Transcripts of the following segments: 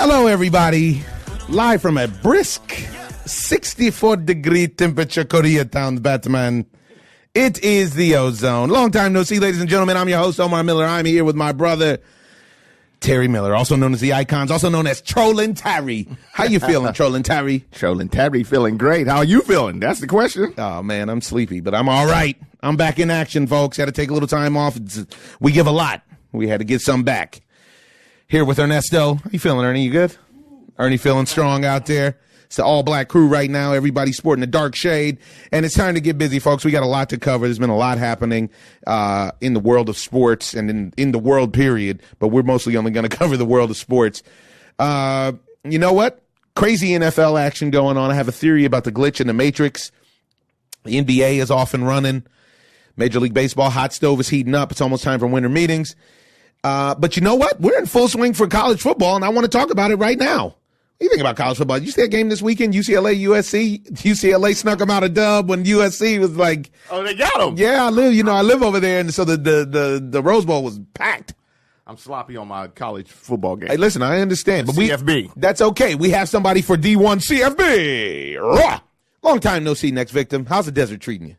Hello, everybody. Live from a brisk 64-degree temperature Koreatown, Batman. It is the Ozone. Long time no see, ladies and gentlemen. I'm your host, Omar Miller. I'm here with my brother, Terry Miller, also known as the Icons, also known as Trollin' Terry. How you feeling, Trollin' Terry? Trollin' Terry feeling great. How are you feeling? That's the question. Oh, man, I'm sleepy, but I'm all right. I'm back in action, folks. Had to take a little time off. We give a lot. We had to get some back. Here with Ernesto. How you feeling, Ernie? You good? Ernie feeling strong out there? It's the all-black crew right now. Everybody's sporting a dark shade. And it's time to get busy, folks. We got a lot to cover. There's been a lot happening in the world of sports and in the world, period. But we're mostly only going to cover the world of sports. You know what? Crazy NFL action going on. I have a theory about the glitch in the Matrix. The NBA is off and running. Major League Baseball hot stove is heating up. It's almost time for winter meetings. But you know what? We're in full swing for college football, and I want to talk about it right now. What do you think about college football? Did you see that game this weekend, UCLA, USC? UCLA snuck them out a dub when USC was like, oh, they got them. Yeah, I live over there, and so the Rose Bowl was packed. I'm sloppy on my college football game. Hey, listen, I understand, but CFB. That's okay. We have somebody for D1 CFB. Rah! Long time no see, next victim. How's the desert treating you?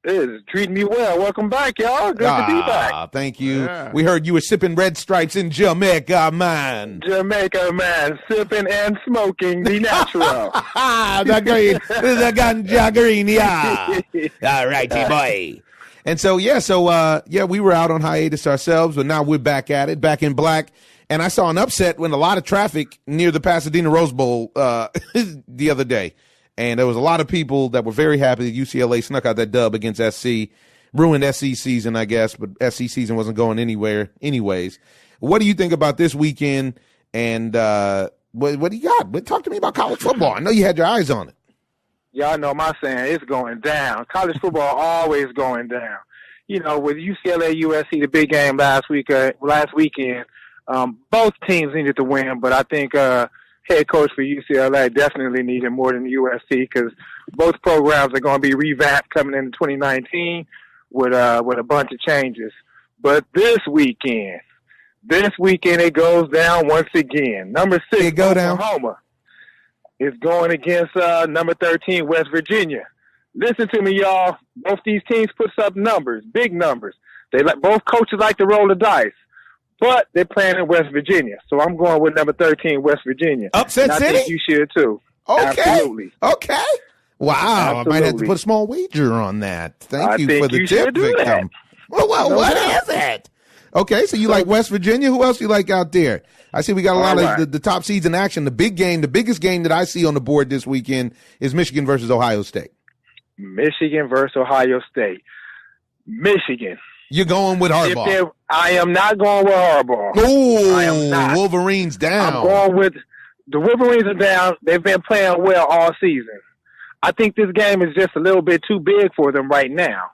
It is treating me well. Welcome back, y'all. Good to be back. Thank you. Yeah. We heard you were sipping Red Stripes in Jamaica, man. Jamaica, man. Sipping and smoking the natural. The green. The ganja green, yeah. All righty, boy. And so, we were out on hiatus ourselves, but now we're back at it, back in black. And I saw an upset when a lot of traffic near the Pasadena Rose Bowl the other day. And there was a lot of people that were very happy that UCLA snuck out that dub against SC. Ruined SC season, I guess, but SC season wasn't going anywhere anyways. What do you think about this weekend? And what do you got? Talk to me about college football. I know you had your eyes on it. Y'all know my saying, it's going down. College football always going down. You know, with UCLA, USC, the big game last weekend, both teams needed to win, but I think head coach for UCLA definitely needed more than USC because both programs are going to be revamped coming into 2019 with a bunch of changes. But this weekend it goes down once again. Number 6, Oklahoma, is going against number 13, West Virginia. Listen to me, y'all. Both these teams puts up numbers, big numbers. Both coaches like to roll the dice. But they're playing in West Virginia, so I'm going with number 13, West Virginia. Upset City? I think you should, too. Okay. Absolutely. Okay. Wow. Absolutely. I might have to put a small wager on that. Thank you for the you tip, should do victim. that. Well, what is it? Okay, so you like West Virginia? Who else you like out there? I see we got a lot of the top seeds in action. The big game, the biggest game that I see on the board this weekend is Michigan versus Ohio State. Michigan versus Ohio State. Michigan. You're going with Harbaugh. I am not going with Harbaugh. Ooh, I am not. Wolverines down. I'm going with the Wolverines are down. They've been playing well all season. I think this game is just a little bit too big for them right now.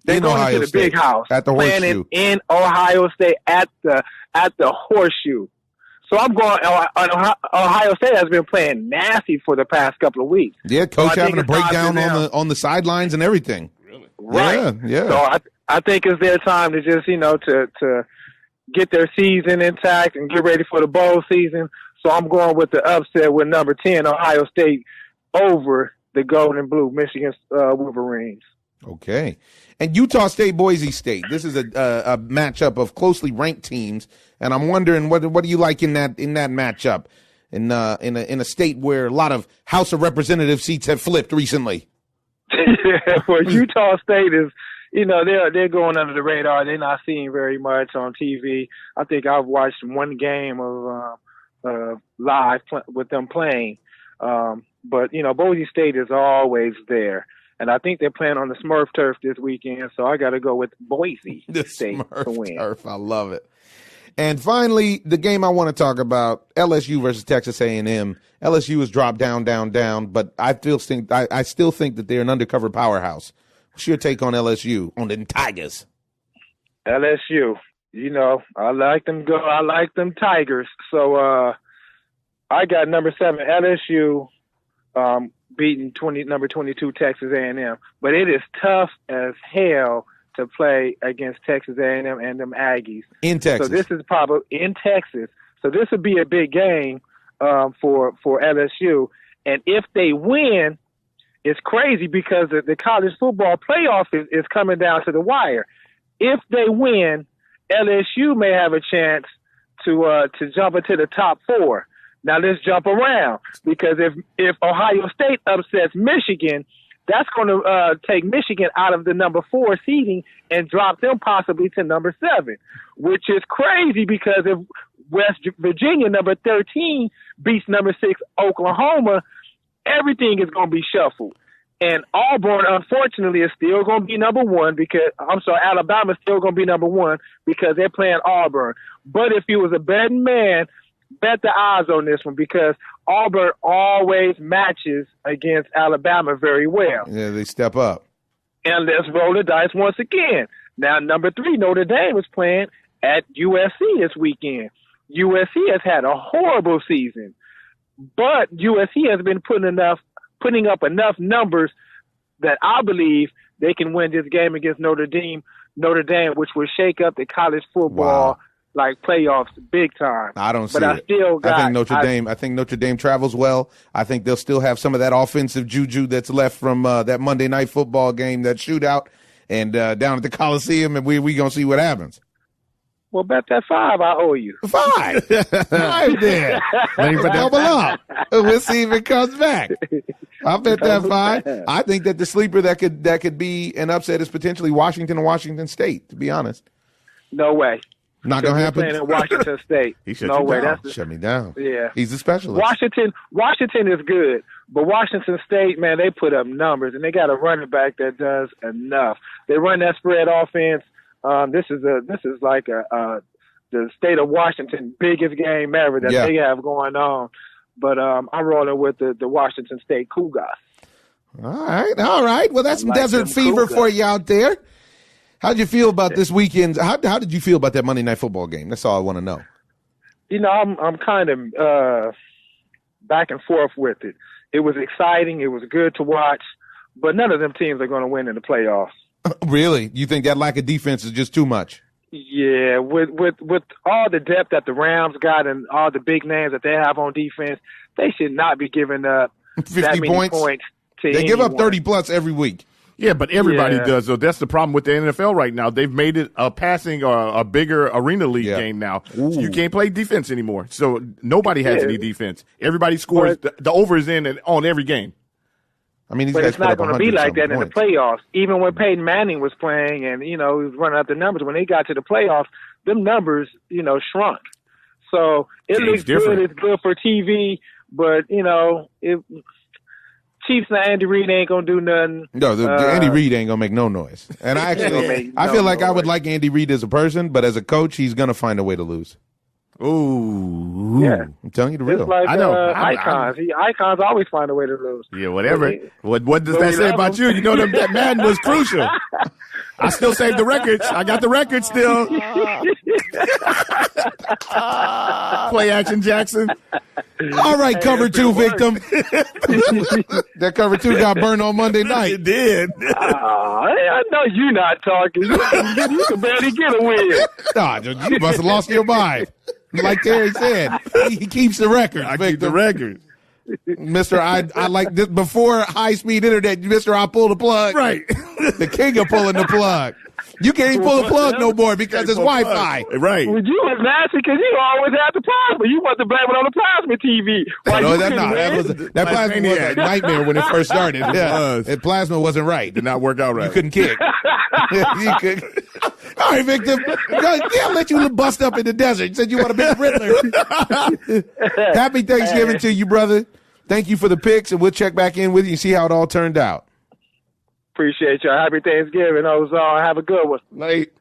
They're going to the big house at the playing Horseshoe in Ohio State at the Horseshoe. So I'm going. Ohio State has been playing nasty for the past couple of weeks. Yeah, coach having a breakdown on the sidelines and everything. Really? Right. Yeah. So I think it's their time to just, to get their season intact and get ready for the bowl season. So I'm going with the upset with number 10, Ohio State, over the gold and blue Michigan Wolverines. Okay. And Utah State, Boise State. This is a matchup of closely ranked teams, and I'm wondering what do you like in that matchup in a state where a lot of House of Representative seats have flipped recently. Well, Utah State is. They're going under the radar. They're not seen very much on TV. I think I've watched one game of live with them playing. But Boise State is always there. And I think they're playing on the Smurf turf this weekend, so I got to go with Boise State to win. Turf, I love it. And finally, the game I want to talk about, LSU versus Texas A&M. LSU has dropped down, but I still think that they're an undercover powerhouse. What's your take on LSU, on the Tigers? LSU, I like them I like them Tigers. So I got number 7 LSU beating number 22 Texas A&M. But it is tough as hell to play against Texas A&M and them Aggies. In Texas. So this is probably in Texas. So this would be a big game for LSU. And if they win, it's crazy because the college football playoff is coming down to the wire. If they win, LSU may have a chance to jump into the top 4. Now let's jump around, because if Ohio State upsets Michigan, that's going to take Michigan out of the number 4 seeding and drop them possibly to number 7, which is crazy because if West Virginia, number 13, beats number 6 Oklahoma, everything is going to be shuffled. And Auburn, unfortunately, is still going to be number 1 because, Alabama is still going to be number 1 because they're playing Auburn. But if he was a betting man, bet the odds on this one because Auburn always matches against Alabama very well. Yeah, they step up. And let's roll the dice once again. Now, number 3, Notre Dame is playing at USC this weekend. USC has had a horrible season, but USC has been putting up enough numbers that I believe they can win this game against Notre Dame, which will shake up the college football playoffs big time. I don't see it. I think Notre Dame travels well. I think they'll still have some of that offensive juju that's left from that Monday Night Football game, that shootout, and down at the Coliseum, and we going to see what happens. Well, bet that 5 I owe you. 5? 5 then. Double up. We'll see if it comes back. I'll bet that 5. I think that the sleeper that could be an upset is potentially Washington and Washington State, to be honest. No way. Not going to happen? Playing in Washington State. No way. Shut me down. Yeah. He's a specialist. Washington is good, but Washington State, man, they put up numbers, and they got a running back that does enough. They run that spread offense. This is like the state of Washington biggest game ever that they have going on. But I'm rolling with the Washington State Cougars. All right. Well, that's some desert fever for you out there. How'd you feel about this weekend? How did you feel about that Monday Night Football game? That's all I want to know. I'm kind of back and forth with it. It was exciting. It was good to watch, but none of them teams are going to win in the playoffs. Really? You think that lack of defense is just too much? Yeah, with all the depth that the Rams got and all the big names that they have on defense, they should not be giving up 50 that many points to They anyone. give up 30-plus every week. Yeah, but everybody does. So that's the problem with the NFL right now. They've made it a passing or a bigger arena league game now. So you can't play defense anymore. So nobody has any defense. Everybody scores. The over is in on every game. I mean, but it's not going to be like that in the playoffs. Even when Peyton Manning was playing and, he was running up the numbers, when they got to the playoffs, them numbers, shrunk. So it looks good. It's good for TV, but, Chiefs and Andy Reid ain't going to do nothing. No, Andy Reid ain't going to make no noise. And I feel like I would like Andy Reid as a person, but as a coach, he's going to find a way to lose. Ooh. Yeah. I'm telling you the real. It's like I know. icons. Icons always find a way to lose. Yeah, whatever. What does that say about you? You know that man was crucial. I still saved the records. I got the records still. Play action, Jackson. All right, cover 2 victim. That cover 2 got burned on Monday night. It did. I know you're not talking. You can barely get a win. Nah, you must have lost your mind. Like Terry said, he keeps the record. I keep the record. Mr. I like this before high-speed internet, Mr. I pull the plug. Right. The king of pulling the plug. You can't even pull the plug no more because it's Wi-Fi. Right. Well, you was nasty because you always had the plasma. You want to blame it on the plasma TV. That plasma was a nightmare when it first started. That plasma wasn't right. Did not work out right. You couldn't kick. You could. All right, Victor. I'll let you bust up in the desert. You said you want to be a Riddler. Happy Thanksgiving to you, brother. Thank you for the picks, and we'll check back in with you and see how it all turned out. Appreciate y'all. Happy Thanksgiving, OZone. Have a good one. Late.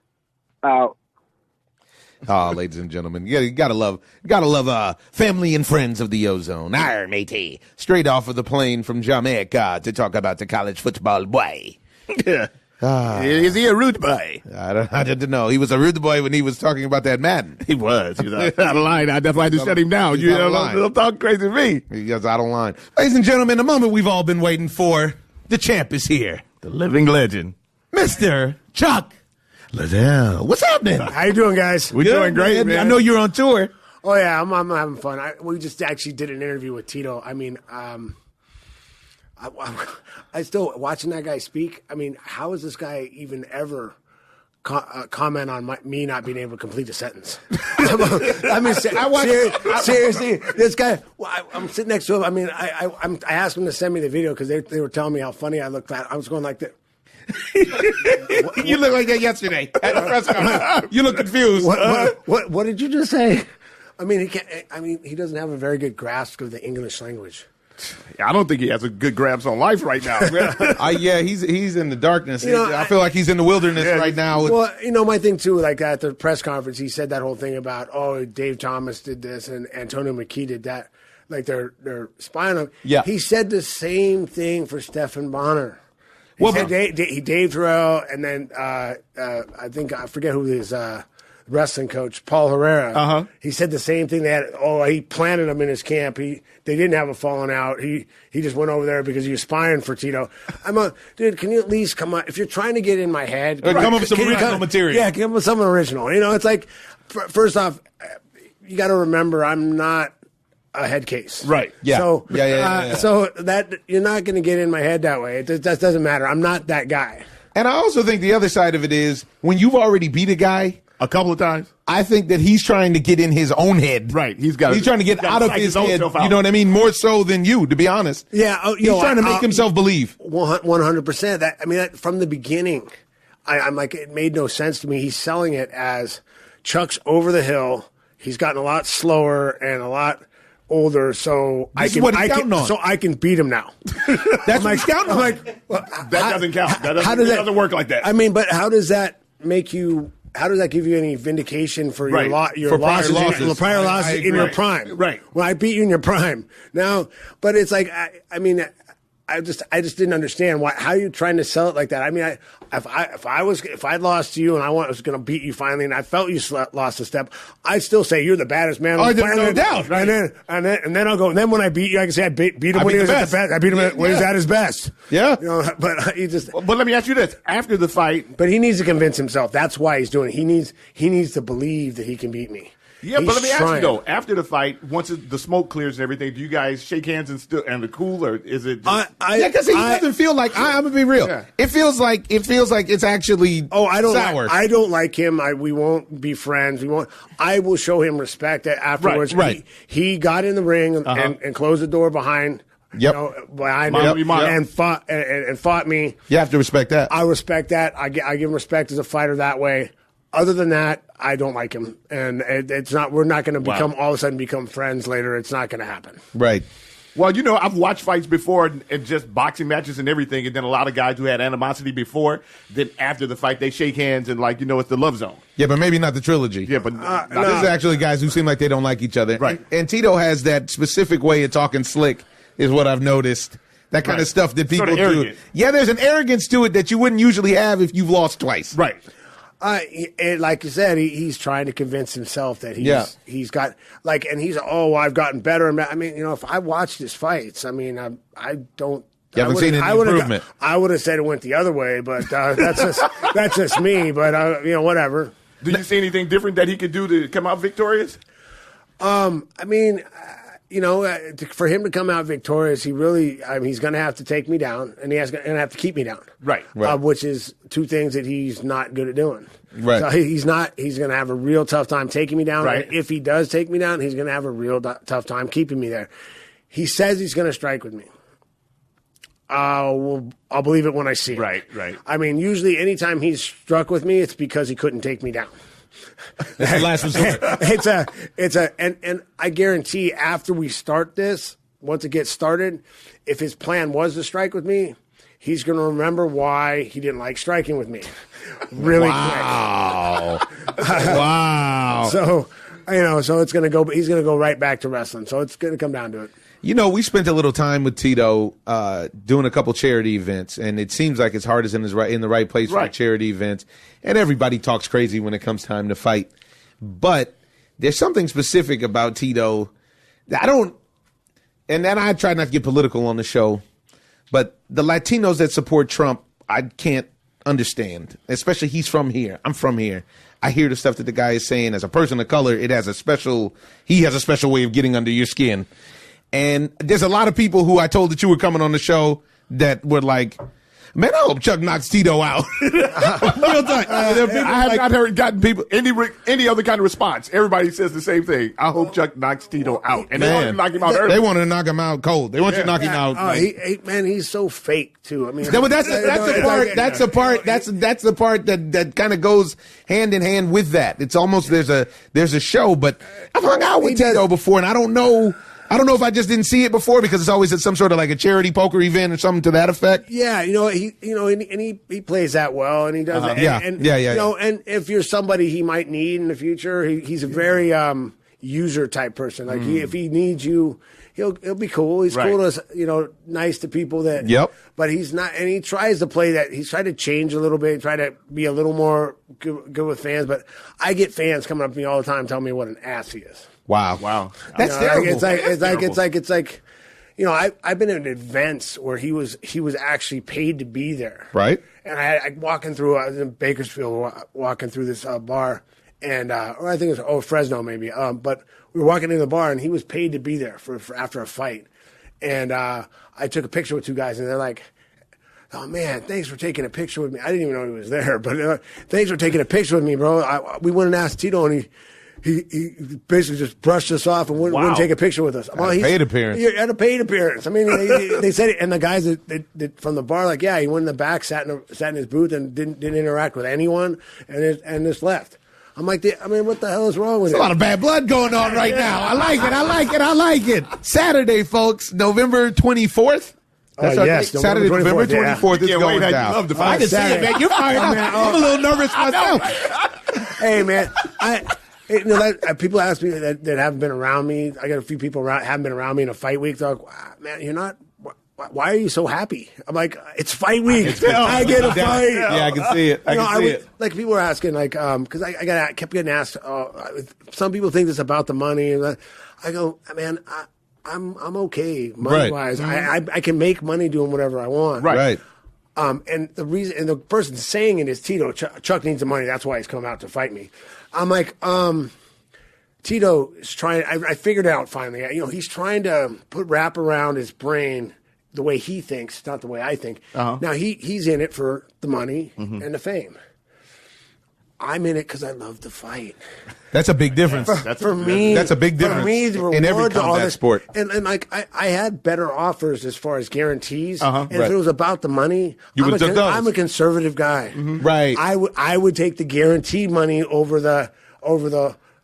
Out. Oh, ladies and gentlemen, you gotta love family and friends of the OZone. Arr, matey. Straight off of the plane from Jamaica to talk about the college football boy. Yeah. Is he a rude boy? I didn't know. He was a rude boy when he was talking about that Madden. He was. He was out of line. That's why I had to shut him down. You don't talk crazy to me. He was out of line. Ladies and gentlemen, the moment we've all been waiting for. The champ is here. The living legend. Mr. Chuck Liddell. What's happening? How you doing, guys? We're doing great, man. I know you're on tour. Oh yeah, I'm having fun. We just actually did an interview with Tito. I mean, I still watching that guy speak. I mean, how is this guy even ever comment on me not being able to complete a sentence? I mean, seriously, this guy. Well, I'm sitting next to him. I mean, I asked him to send me the video because they were telling me how funny I looked. I was going like that. You look like that yesterday at the press conference. You look confused. What did you just say? I mean, he doesn't have a very good grasp of the English language. I don't think he has a good grasp on life right now. Yeah, he's in the darkness. I feel like he's in the wilderness right now. Well, my thing too, like at the press conference, he said that whole thing about, Dave Thomas did this and Antonio McKee did that. Like they're spying on him. Yeah. He said the same thing for Stephen Bonner. He said Dave Terrell, and then I forget who his wrestling coach, Paul Herrera. He said the same thing. He planted him in his camp. They didn't have a falling out. He just went over there because he was spying for Tito. Dude, can you at least come on? If you're trying to get in my head, come up with some original material. Yeah, come up with something original. It's like, first off, you got to remember, I'm not a head case. Right. Yeah. So, So that you're not going to get in my head that way. That doesn't matter. I'm not that guy. And I also think the other side of it is when you've already beat a guy a couple of times, I think that he's trying to get in his own head. Right. He's trying to get out of his head. You know what I mean? More so than you, to be honest. Yeah. He's trying to make himself believe. 100%. From the beginning, I'm like, it made no sense to me. He's selling it as Chuck's over the hill. He's gotten a lot slower and a lot older, so I can beat him now. That's what he's counting on. I'm like, well, that doesn't count. That doesn't work like that. I mean, but how does that make you? How does that give you any vindication for your prior losses in your prime? Right. When I beat you in your prime. Now, but it's like I mean, I just didn't understand how are you trying to sell it like that. I mean, if I lost to you and I was going to beat you finally, and I felt you lost a step, I'd still say you're the baddest man on the planet. No doubt. Right? And then I'll go. And then when I beat you, I can say I beat him when he was at the best. I beat him when he was at his best. Yeah. But he just. But let me ask you this: after the fight, but he needs to convince himself. That's why he's doing it. He needs to believe that he can beat me. Yeah, but let me ask you though: after the fight, once the smoke clears and everything, do you guys shake hands and the cool, or is it? Because he doesn't feel like. I'm gonna be real. Yeah. It feels like it's actually. Sour. I don't like him. We won't be friends. I will show him respect afterwards. Right. He got in the ring and closed the door behind. Behind him and fought me. You have to respect that. I respect that. I give him respect as a fighter that way. Other than that, I don't like him, and it's not. We're not going to all of a sudden become friends later. It's not going to happen. Right. Well, I've watched fights before and just boxing matches and everything, and then a lot of guys who had animosity before, then after the fight they shake hands and it's the love zone. Yeah, but maybe not the trilogy. Yeah, but this is actually guys who seem like they don't like each other. Right. And Tito has that specific way of talking slick, is what I've noticed. That kind of stuff that people do. Yeah, there's an arrogance to it that you wouldn't usually have if you've lost twice. Right. Like you said, he's trying to convince himself that he's got and he's I've gotten better. I mean, if I watched his fights, I mean, I don't. You haven't seen any improvement. I would have said it went the other way, but that's just me. But whatever. Do you see anything different that he could do to come out victorious? I mean. For him to come out victorious, he's going to have to take me down, and he's going to have to keep me down. Right. Which is two things that he's not good at doing. Right. So he's going to have a real tough time taking me down. Right. And if he does take me down, he's going to have a real tough time keeping me there. He says he's going to strike with me. I'll believe it when I see it. Right. I mean, usually anytime he's struck with me, it's because he couldn't take me down. That's the last resort. And I guarantee after we start this, once it gets started, if his plan was to strike with me, he's going to remember why he didn't like striking with me. Really quick. Wow. So it's going to go, he's going to go right back to wrestling. So it's going to come down to it. We spent a little time with Tito doing a couple charity events, and it seems like his heart is in the right place for charity events. And everybody talks crazy when it comes time to fight. But there's something specific about Tito that and then I try not to get political on the show, but the Latinos that support Trump, I can't understand, especially he's from here. I'm from here. I hear the stuff that the guy is saying. As a person of color, he has a special way of getting under your skin. And there's a lot of people who I told that you were coming on the show that were like, man, I hope Chuck knocks Tito out. Real time. I have not heard gotten people any other kind of response. Everybody says the same thing. I hope Chuck knocks Tito out, and they want to knock him out early. They want to knock him out cold. They want you to knock him out. Oh, man, he's so fake too. I mean, that's the part that kind of goes hand in hand with that. It's almost there's a show, but I've hung out with Tito before, and I don't know if I just didn't see it before because it's always at some sort of like a charity poker event or something to that effect. Yeah, he plays that well, and he does that. And if you're somebody he might need in the future, he's a very user type person. Like if he needs you, he'll be cool. He's cool to nice to people that. Yep. But he's not, and he tries to play that. He's tried to change a little bit, try to be a little more good with fans. But I get fans coming up to me all the time telling me what an ass he is. Wow. That's terrible. It's like, I've been in events where he was actually paid to be there. Right. And I was in Bakersfield walking through this bar, and or I think it was Fresno maybe. But we were walking into the bar, and he was paid to be there for after a fight. And I took a picture with two guys, and they're like, "Oh man, thanks for taking a picture with me." I didn't even know he was there, but thanks for taking a picture with me, bro. We went and asked Tito, and he basically just brushed us off and wouldn't take a picture with us. Well, paid appearance. He had a paid appearance. I mean, they said it, and the guys that from the bar, like, yeah, he went in the back, sat in his booth, and didn't interact with anyone, and just left. I'm like, what the hell is wrong with it? There's a lot of bad blood going on right now. I like it. Saturday, folks, November 24th. That's yes, Saturday, November 24th is going down. I can see it, man. You're fired up. I'm a little nervous myself. Hey, man, people ask me that haven't been around me. I got a few people haven't been around me in a fight week. They're like, wow, man, you're not. Why are you so happy? I'm like, it's fight week. I get a fight. Yeah, I can see it. I can see it. Like people are asking, like, because I kept getting asked. Some people think it's about the money, and I go, man, I'm okay money wise. Right. I can make money doing whatever I want. Right. And the person saying it is Tito. Chuck needs the money. That's why he's coming out to fight me. I'm like, Tito is trying. I figured it out finally. He's trying to put wrap around his brain the way he thinks, not the way I think. Uh-huh. Now he's in it for the money and the fame. I'm in it because I love to fight. That's a big difference. For me, that's a big difference. For me, the in every combat sport. And like I had better offers as far as guarantees. And if it was about the money, I'm a conservative guy. Mm-hmm. Right. I would take the guaranteed money over the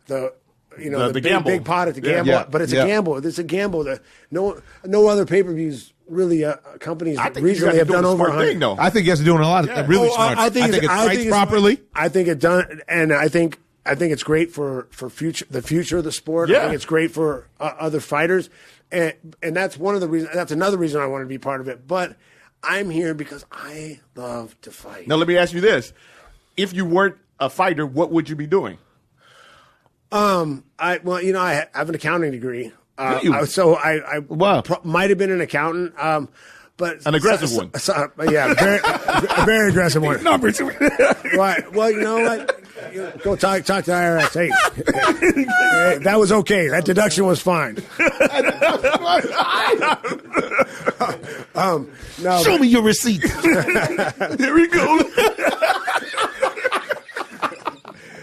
big pot at the gamble. Yeah. But it's a gamble. It's a gamble that no other pay-per-views really companies recently have done over 100. I think you guys are doing a lot of really smart. I think it's priced properly. I think it's done, and I think it's great for the future of the sport. Yeah. I think it's great for other fighters, and that's one of the reasons. That's another reason I want to be part of it. But I'm here because I love to fight. Now let me ask you this: if you weren't a fighter, what would you be doing? I have an accounting degree. So I might have been an accountant, but an aggressive one. Yeah, a very aggressive one. Numbers. Right. Well, you know what? Go talk to the IRS. Hey, that was okay. That deduction was fine. No. Show me your receipt. There we go.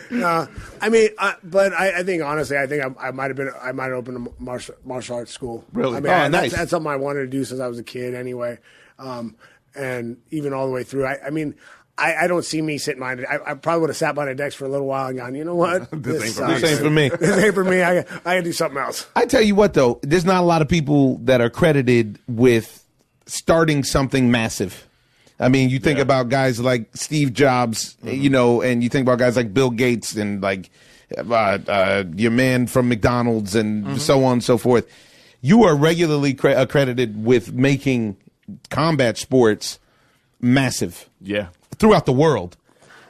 No, I mean, but I think honestly, I might have opened a martial arts school. Really? I mean, nice. That's something I wanted to do since I was a kid, anyway. And even all the way through, I don't see me sitting behind it. I probably would have sat behind a desk for a little while and gone, you know what? This ain't for me. This ain't for me. I got to do something else. I tell you what, though, there's not a lot of people that are credited with starting something massive. I mean, you think about guys like Steve Jobs, and you think about guys like Bill Gates and like your man from McDonald's and so on and so forth. You are regularly accredited with making combat sports massive. Yeah. Throughout the world.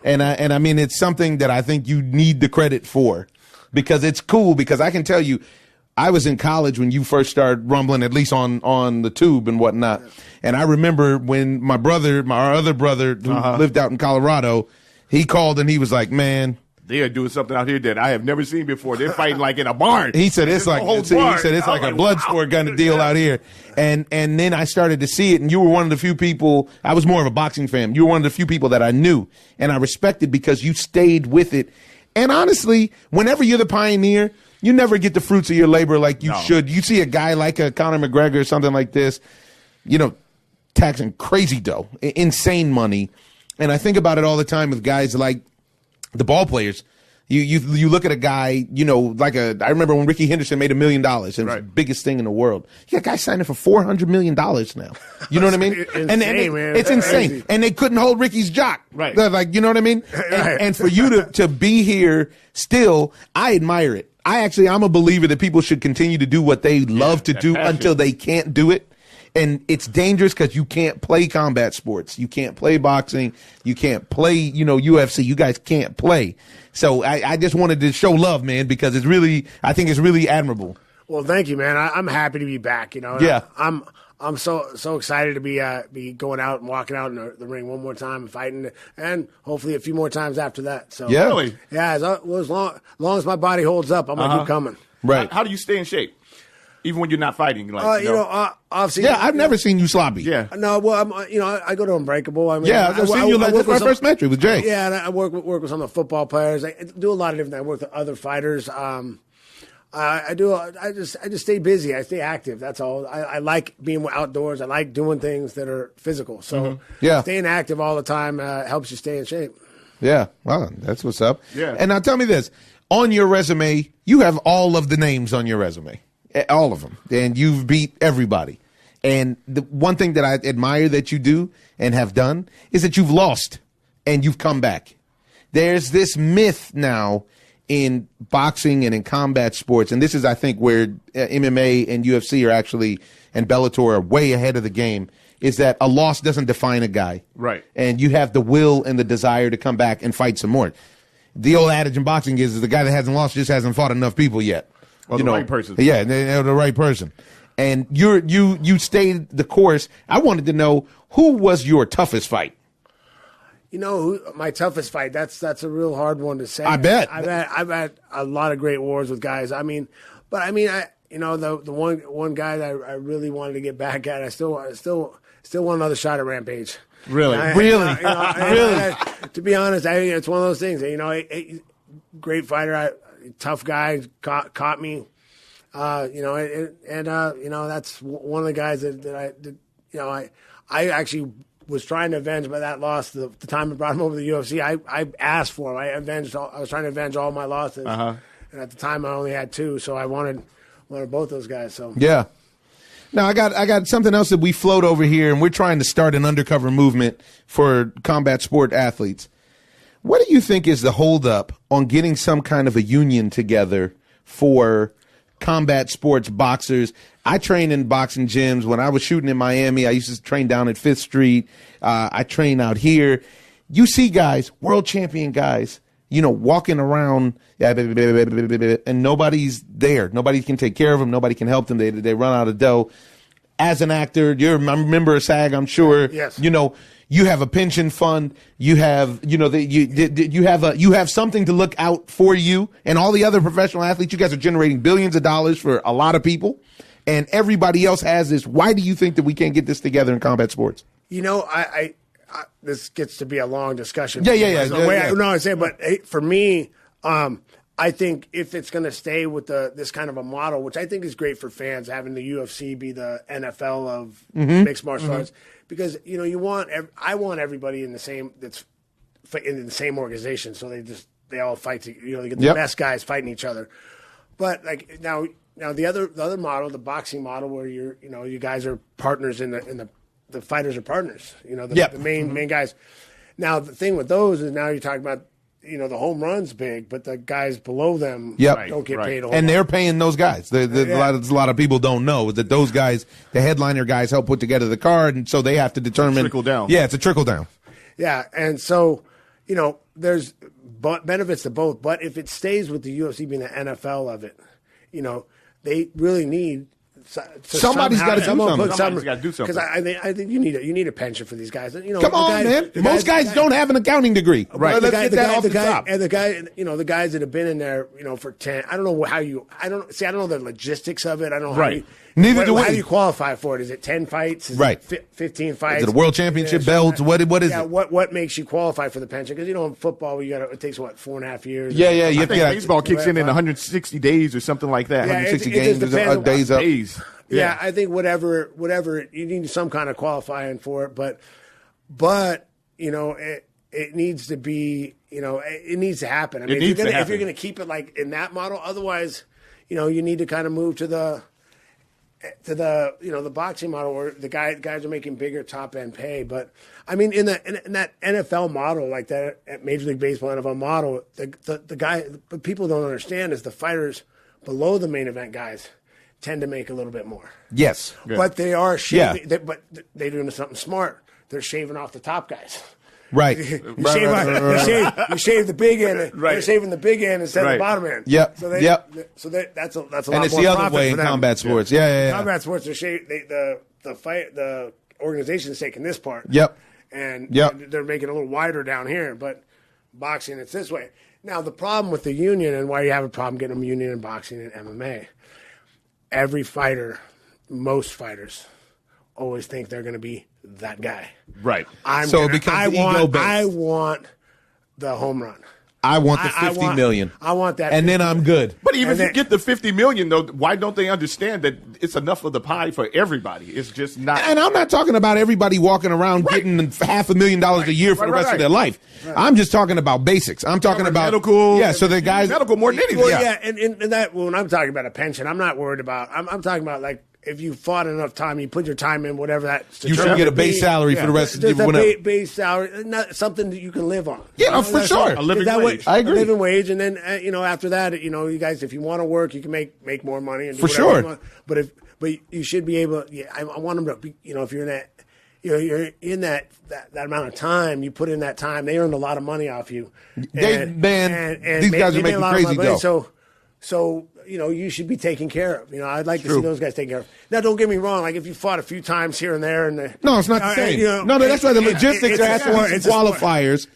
And I mean, it's something that I think you need the credit for because it's cool because I can tell you I was in college when you first started rumbling, at least on the tube and whatnot. Yeah. And I remember when my other brother who lived out in Colorado, he called and he was like, man, they are doing something out here that I have never seen before. They're fighting like in a barn. He said it's like a blood sport kind of deal out here. And then I started to see it, and you were one of the few people. I was more of a boxing fan. You were one of the few people that I knew and I respected because you stayed with it. And honestly, whenever you're the pioneer, you never get the fruits of your labor like you should. You see a guy like a Conor McGregor or something like this, taxing crazy dough, insane money. And I think about it all the time with guys like the ball players. You look at a guy, I remember when Ricky Henderson made $1 million, and it was the biggest thing in the world. You got guys signing for $400 million now. You know what I mean? It's insane. Crazy. And they couldn't hold Ricky's jock. Right. They're like, you know what I mean? And for you to be here still, I admire it. I'm a believer that people should continue to do what they love to do until they can't do it. And it's dangerous because you can't play combat sports. You can't play boxing. You can't play, UFC. You guys can't play. So I just wanted to show love, man, because I think it's really admirable. Well, thank you, man. I'm happy to be back. Yeah. I'm so excited to be going out and walking out in the ring one more time and fighting, and hopefully a few more times after that. So yeah, really? Yeah. As long as my body holds up, I'm gonna keep coming. Right. How do you stay in shape? Even when you're not fighting, obviously. Yeah, I've never seen you sloppy. Yeah. No, well, I go to Unbreakable. I seen you. That's my first match with Jay. Yeah, and I work with some of the football players. I do a lot of different things. I work with other fighters. I just stay busy. I stay active. That's all. I like being outdoors. I like doing things that are physical. So staying active all the time helps you stay in shape. Yeah, well, that's what's up. Yeah. And now tell me this: on your resume, you have all of the names on your resume. All of them. And you've beat everybody. And the one thing that I admire that you do and have done is that you've lost and you've come back. There's this myth now in boxing and in combat sports, and this is, I think, where MMA and UFC are actually, and Bellator are way ahead of the game, is that a loss doesn't define a guy. Right. And you have the will and the desire to come back and fight some more. The old adage in boxing is the guy that hasn't lost just hasn't fought enough people yet. Or the right person. Yeah, they're the right person. And you stayed the course. I wanted to know, who was your toughest fight? My toughest fight, that's a real hard one to say. I bet. I've had a lot of great wars with guys. The one guy that I really wanted to get back at, I still want another shot at Rampage. Really? Really? To be honest, it's one of those things. Great fighter, tough guy, caught me. That's one of the guys that I actually was trying to avenge by that loss. The time I brought him over to the UFC, I asked for him. I was trying to avenge all my losses, and at the time I only had 2, so I wanted both those guys. So yeah. Now I got something else that we float over here, and we're trying to start an undercover movement for combat sport athletes. What do you think is the holdup on getting some kind of a union together for combat sports boxers? I train in boxing gyms. When I was shooting in Miami, I used to train down at 5th Street. I train out here. You see guys, world champion guys, walking around, and nobody's there. Nobody can take care of them. Nobody can help them. They run out of dough. As an actor, you're a member of SAG, I'm sure. Yes. You have a pension fund. You have, you have something to look out for you and all the other professional athletes. You guys are generating billions of dollars for a lot of people, and everybody else has this. Why do you think that we can't get this together in combat sports? This gets to be a long discussion. But for me, I think if it's going to stay with this kind of a model, which I think is great for fans, having the UFC be the NFL of mixed martial arts, because I want everybody in the same organization, so they all fight. They get the best guys fighting each other. But like now the other model, the boxing model, where you guys are partners in the fighters are partners. The main guys. Now the thing with those is now you're talking about. The home run's big, but the guys below them don't get paid a whole lot. And they're paying those guys. A lot of people don't know that those guys, the headliner guys, help put together the card, and so they have to determine. Trickle down. Yeah, it's a trickle down. Yeah, and so, there's benefits to both. But if it stays with the UFC being the NFL of it, they really need. Somebody's got to do something. Somebody's got to do something. Because I think you need a pension for these guys. You know, come on, man. Most guys don't have an accounting degree. Right. The guys that have been in there, you know, for 10. I don't know how you. I don't know the logistics of it. I don't know how you. Neither do we. How do you qualify for it? Is it 10 fights? Is it 15 fights? Is it a world championship belt? What is it? What makes you qualify for the pension? Because, you know, in football, it takes, 4.5 years? Yeah. I think baseball kicks in 160 days or something like that. 160 games, days up. Yeah, I think whatever, you need some kind of qualifying for it. But you know, it needs to be, you know, it needs to happen. I mean, if you're going to keep it like in that model, otherwise, you know, you need to kind of move to the you know, the boxing model where the guys are making bigger top end pay. But I mean, in that NFL model, like that Major League Baseball NFL model, the guy, but people don't understand is the fighters below the main event guys tend to make a little bit more. Yes, but they are shaving. But they're doing something smart. They're shaving off the top guys. Right. You shave the big end. Right. They're saving the big end instead of the bottom end. Yep. So that's a lot more. And it's the other way in combat sports. Yeah. Combat sports, the organization is taking this part. Yep. And they're making it a little wider down here. But boxing, it's this way. Now, the problem with the union and why you have a problem getting a union in boxing and MMA, every fighter, most fighters, always think they're going to be that guy. Right. I want the home run. I want the 50 million. I want that. And then I'm good. But even if you get the 50 million, though, why don't they understand that it's enough of the pie for everybody? It's just not. And I'm not talking about everybody walking around getting $500,000 a year for the rest of their life. Right. I'm just talking about basics. I'm talking about medical. Yeah, so the guys medical more than anything. Well, yeah, and that when I'm talking about a pension, I'm not worried about. I'm talking about like. If you fought enough time, you put your time in, whatever that. You should get a base salary for the rest of the base salary, not something that you can live on. Yeah, no, for sure. A living wage. I agree. A living wage, and then you know, after that, you know, you guys, if you want to work, you can make more money. And do for sure. You want. But you should be able. Yeah, I want them to be. You know, if you're in that. You know, you're in that amount of time. You put in that time. They earned a lot of money off you. These guys are making crazy dough. So you know, you should be taken care of. You know, I'd like to see those guys taken care of. Now, don't get me wrong. Like, if you fought a few times here and there, no, it's not the same. You know, no, that's why the logistics are asking qualifiers.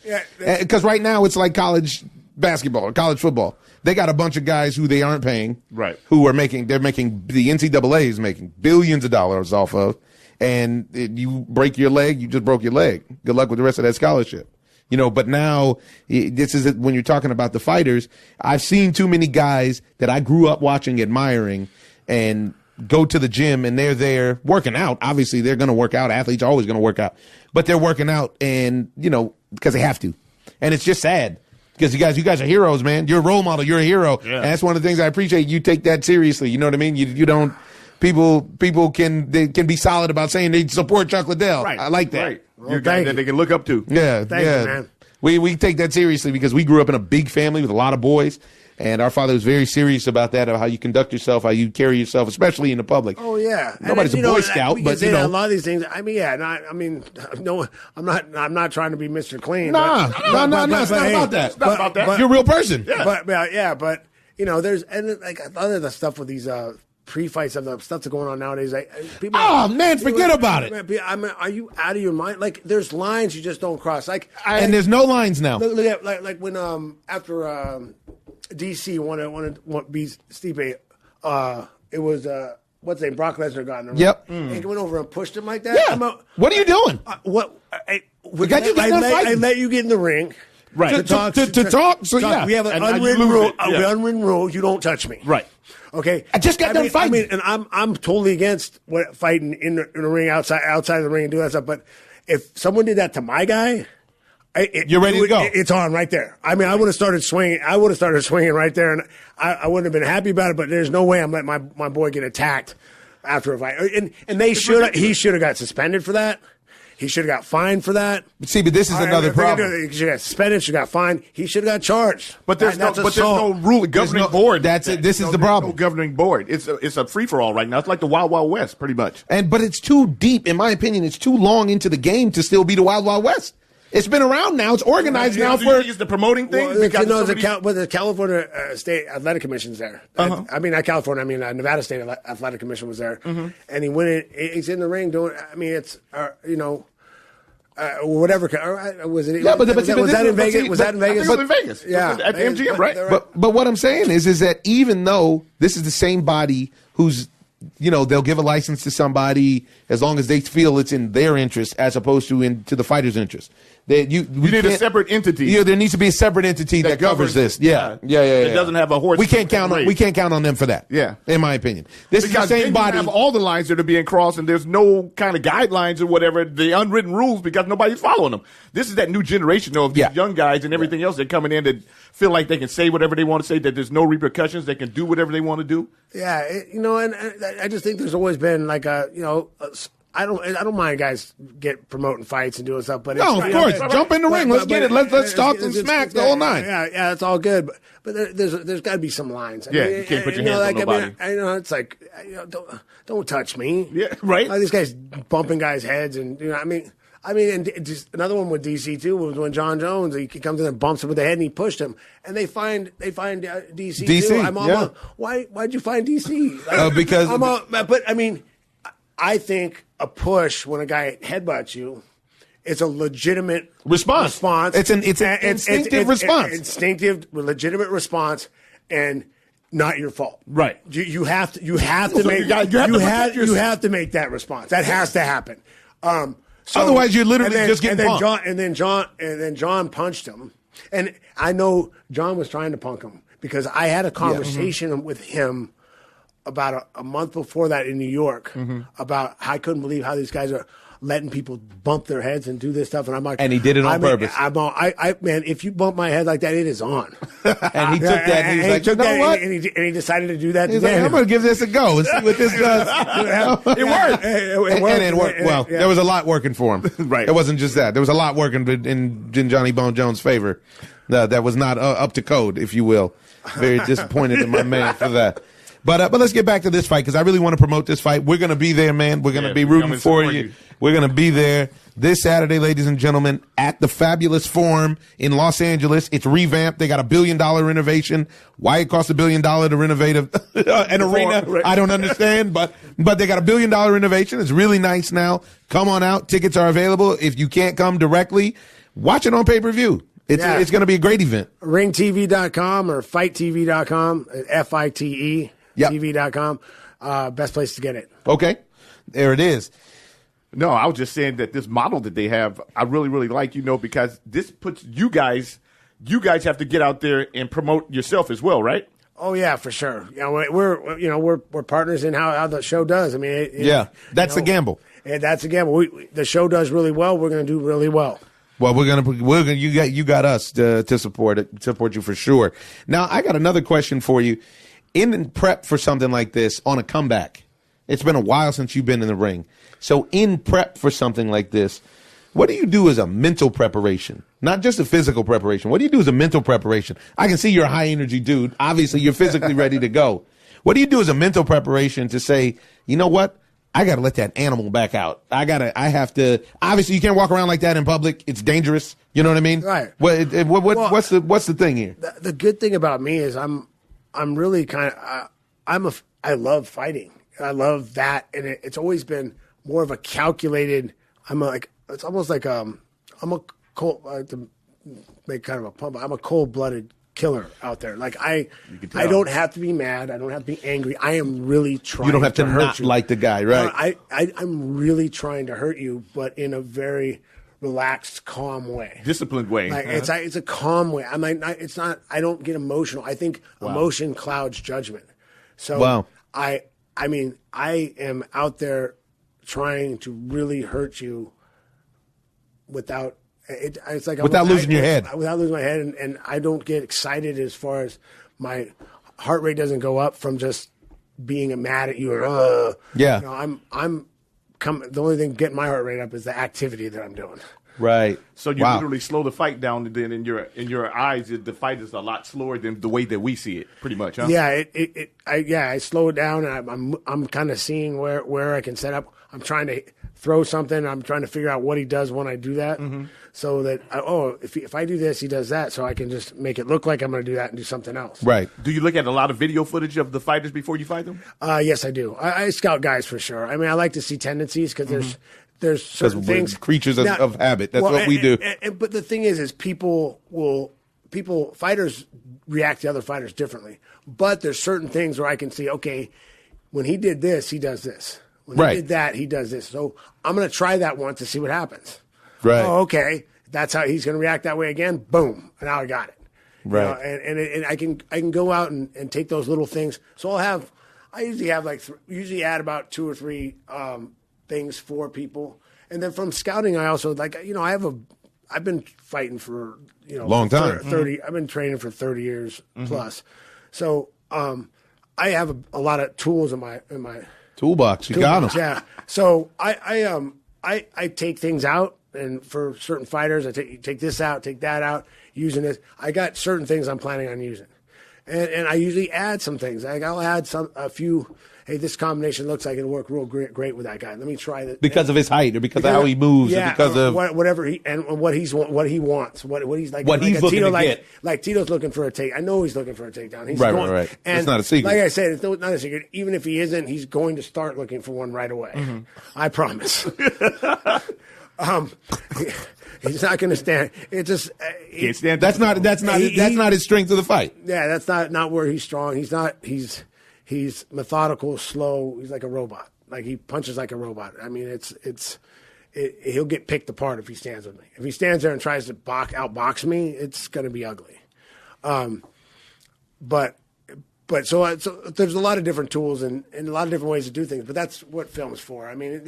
Because right now it's like college basketball or college football. They got a bunch of guys who they aren't paying, right? Who are making the NCAA is making billions of dollars off of, and you break your leg, you just broke your leg. Good luck with the rest of that scholarship. You know, but now this is when you're talking about the fighters. I've seen too many guys that I grew up watching, admiring, and go to the gym and they're there working out. Obviously, they're going to work out. Athletes are always going to work out, but they're working out, and you know, because they have to. And it's just sad because you guys are heroes, man. You're a role model. You're a hero, and that's one of the things I appreciate. You take that seriously. You know what I mean? You don't. People can be solid about saying they support Chuck Liddell. Right. I like that. Right. You're a guy that they can look up to. Yeah, thank you, man. We take that seriously because we grew up in a big family with a lot of boys, and our father was very serious about that, of how you conduct yourself, how you carry yourself, especially in the public. Oh yeah, nobody's a Boy Scout, but you know a lot of these things. I mean, no, I'm not trying to be Mr. Clean. No, it's not about that. It's not about that. You're a real person. Yeah. But you know, there's like other the stuff with these. Pre-fights of the stuff that's going on nowadays. Forget about it. I mean, are you out of your mind? Like, there's lines you just don't cross. And there's no lines now. Look at like when after DC wanted to beat Stipe, it was what's his name? Brock Lesnar got in the ring. Yep. And he went over and pushed him like that. Yeah. What are you doing? I let you get in the ring. Right. To talk. So yeah. We have an unwritten rule. Unwritten rule. You don't touch me. Right. Okay. I just got done fighting. And I'm totally against fighting in the ring outside of the ring and do that stuff. But if someone did that to my guy, you're ready to go. It's on right there. I mean, I would have started swinging. Right there, and I wouldn't have been happy about it. But there's no way I'm letting my boy get attacked after a fight. And he should have got suspended for that. He should have got fined for that. See, but this is another problem. He should have got suspended. Should have got fined. He should have got charged. But there's no rule governing board. That's it. This is the problem. No governing board. It's a free for all right now. It's like the Wild Wild West, pretty much. But it's too deep, in my opinion. It's too long into the game to still be the Wild Wild West. It's been around now. It's organized now Do you think it's the promoting thing? Well, the California State Athletic Commission's there. I mean, not California. I mean, Nevada State Athletic Commission was there, and he went in. He's in the ring doing. I mean, it's whatever. Was it? Yeah, was that in Vegas? Was that in Vegas? It was in Vegas. Yeah, at the MGM, right? But what I'm saying is that even though this is the same body who's, they'll give a license to somebody as long as they feel it's in their interest as opposed to to the fighter's interest. We need a separate entity. Yeah, there needs to be a separate entity that covers this. Yeah. It doesn't have a horse. We can't count on them for that. Yeah, in my opinion, this is the same body. Have all the lines that are being crossed, and there's no kind of guidelines or whatever, the unwritten rules, because nobody's following them. This is that new generation of these young guys and everything else that coming in that feel like they can say whatever they want to say, that there's no repercussions, they can do whatever they want to do. Yeah, and I just think there's always been like I don't mind guys promoting fights and doing stuff, but of course, jump in the ring. Let's get it. Let's talk some smack the whole night. Yeah, it's all good, but there's got to be some lines. You can't put your hands on nobody. It's like don't touch me. Yeah, right. These guys bumping guys' heads, and and just another one with DC too was when John Jones, he comes in and bumps him with the head and he pushed him, and they find DC too. I'm all why'd you find DC? Because but I mean, I think a push when a guy headbutts you, it's a legitimate response. It's an instinctive response. Instinctive, legitimate response, and not your fault. Right. You have to make that response. That has to happen. Otherwise, you're literally just getting punked. And then John punched him, and I know John was trying to punk him because I had a conversation with him about a month before that in New York about how I couldn't believe how these guys are letting people bump their heads and do this stuff, and I'm like, and he did it on purpose. Man, if you bump my head like that, it is on. And he took that, and he was like, you know what? And he decided to do that. He's like, I'm going to give this a go and see what this does. It worked. And it worked. Well, there was a lot working for him. Right. It wasn't just that. There was a lot working in Johnny Bone Jones' favor. That was not up to code, if you will. Very disappointed in my man for that. But let's get back to this fight because I really want to promote this fight. We're going to be there, man. We're going to be rooting for you. We're going to be there this Saturday, ladies and gentlemen, at the Fabulous Forum in Los Angeles. It's revamped. They got $1 billion renovation. Why it costs $1 billion to renovate an arena, I don't understand. But they got $1 billion renovation. It's really nice now. Come on out. Tickets are available. If you can't come directly, watch it on pay-per-view. It's going to be a great event. Ringtv.com or fighttv.com, FITE. Yep. TV.com. Best place to get it. Okay. There it is. No, I was just saying that this model that they have, I really, really like, because this puts you guys have to get out there and promote yourself as well, right? Oh yeah, for sure. We're partners in how the show does. I mean, that's a gamble. And that's a gamble. The show does really well. We're going to do really well. Well, we're gonna. You got us to support you for sure. Now, I got another question for you. In prep for something like this on a comeback, it's been a while since you've been in the ring. So in prep for something like this, what do you do as a mental preparation? Not just a physical preparation. What do you do as a mental preparation? I can see you're a high energy dude. Obviously, you're physically ready to go. What do you do as a mental preparation to say, you know what? I got to let that animal back out. I have to, obviously you can't walk around like that in public. It's dangerous. You know what I mean? Right. What's the thing here? The good thing about me is I'm really kind of, I love fighting. I love that. And it's always been more of a calculated, it's almost like, I'm a cold, to make kind of a pun, but I'm a cold-blooded killer out there. Like I don't have to be mad. I don't have to be angry. I am really trying to hurt you. You don't have to not like the guy, right? I'm really trying to hurt you, but in a very relaxed, calm way, disciplined way. Like it's a calm way. It's not. I don't get emotional. I think emotion clouds judgment. So I am out there trying to really hurt you without. It's like without losing your head. Without losing my head, and I don't get excited as far as my heart rate doesn't go up from just being mad at you or I'm the only thing getting my heart rate up is the activity that I'm doing. Right. So you literally slow the fight down, and then in your eyes, the fight is a lot slower than the way that we see it, pretty much, huh? Yeah. I slow it down, and I'm kind of seeing where I can set up. I'm trying to throw something. I'm trying to figure out what he does when I do that, so that if I do this, he does that, so I can just make it look like I'm going to do that and do something else. Right. Do you look at a lot of video footage of the fighters before you fight them? Yes, I do. I scout guys for sure. I mean, I like to see tendencies because there's certain things. Creatures of habit. That's what we do. But the thing is fighters react to other fighters differently. But there's certain things where I can see, okay, when he did this, he does this. When he did that, he does this. So I'm going to try that once to see what happens. Right. Oh, okay. That's how he's going to react that way again. Boom. And now I got it. Right. And I can go out and take those little things. So I usually have usually add about 2 or 3 things for people. And then from scouting, I also I've been fighting for long time. 30. I've been training for 30 years plus. So I have a lot of tools in my toolbox. You got them. Yeah. So I take things out, and for certain fighters, I take this out, take that out, using this. I got certain things I'm planning on using, and I usually add some things. I'll add a few. Hey, this combination looks like it'll work real great with that guy. Let me try that. Because of his height, or because of how he moves, or because of whatever what he wants, what he's like. What he's looking to get. Like Tito's looking for a take. I know he's looking for a takedown. He's right. And it's not a secret. Like I said, it's not a secret. Even if he isn't, he's going to start looking for one right away. I promise. He's not going to stand. It just can't stand. That's not his strength of the fight. Yeah, that's not where he's strong. He's not. He's methodical, slow. He's like a robot. Like he punches like a robot. I mean, he'll get picked apart if he stands with me. If he stands there and tries to outbox me, it's going to be ugly. But so there's a lot of different tools and a lot of different ways to do things. But that's what film's for. I mean,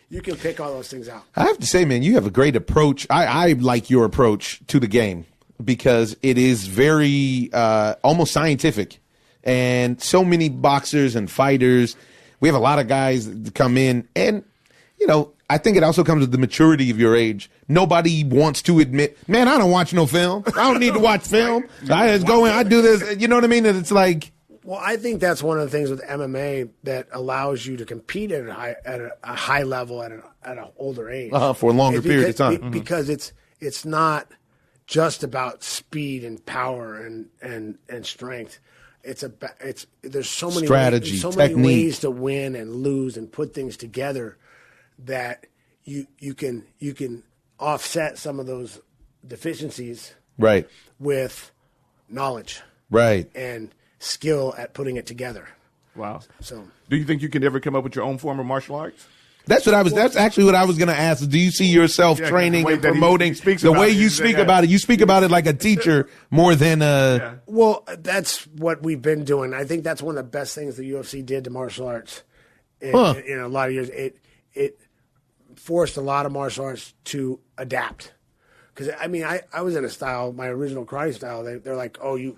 you can pick all those things out. I have to say, man, you have a great approach. I like your approach to the game because it is very almost scientific. And so many boxers and fighters, we have a lot of guys that come in. And, I think it also comes with the maturity of your age. Nobody wants to admit, man, I don't watch no film. I don't need to watch film. I just go in, I do this. You know what I mean? And it's like. Well, I think that's one of the things with MMA that allows you to compete at a high level at an older age. For a longer period of time. Because it's not just about speed and power and strength. There's so many strategy, ways, technique. Many ways to win and lose and put things together that you can offset some of those deficiencies right with knowledge right and skill at putting it together. Wow. So do you think you can ever come up with your own form of martial arts? That's actually what I was going to ask. Do you see yourself training and promoting the way you speak about it? You speak about it like a teacher more than a. Well, that's what we've been doing. I think that's one of the best things the UFC did to martial arts in a lot of years. It forced a lot of martial arts to adapt. Because, I mean, I was in a style, my original karate style. They're like, oh, you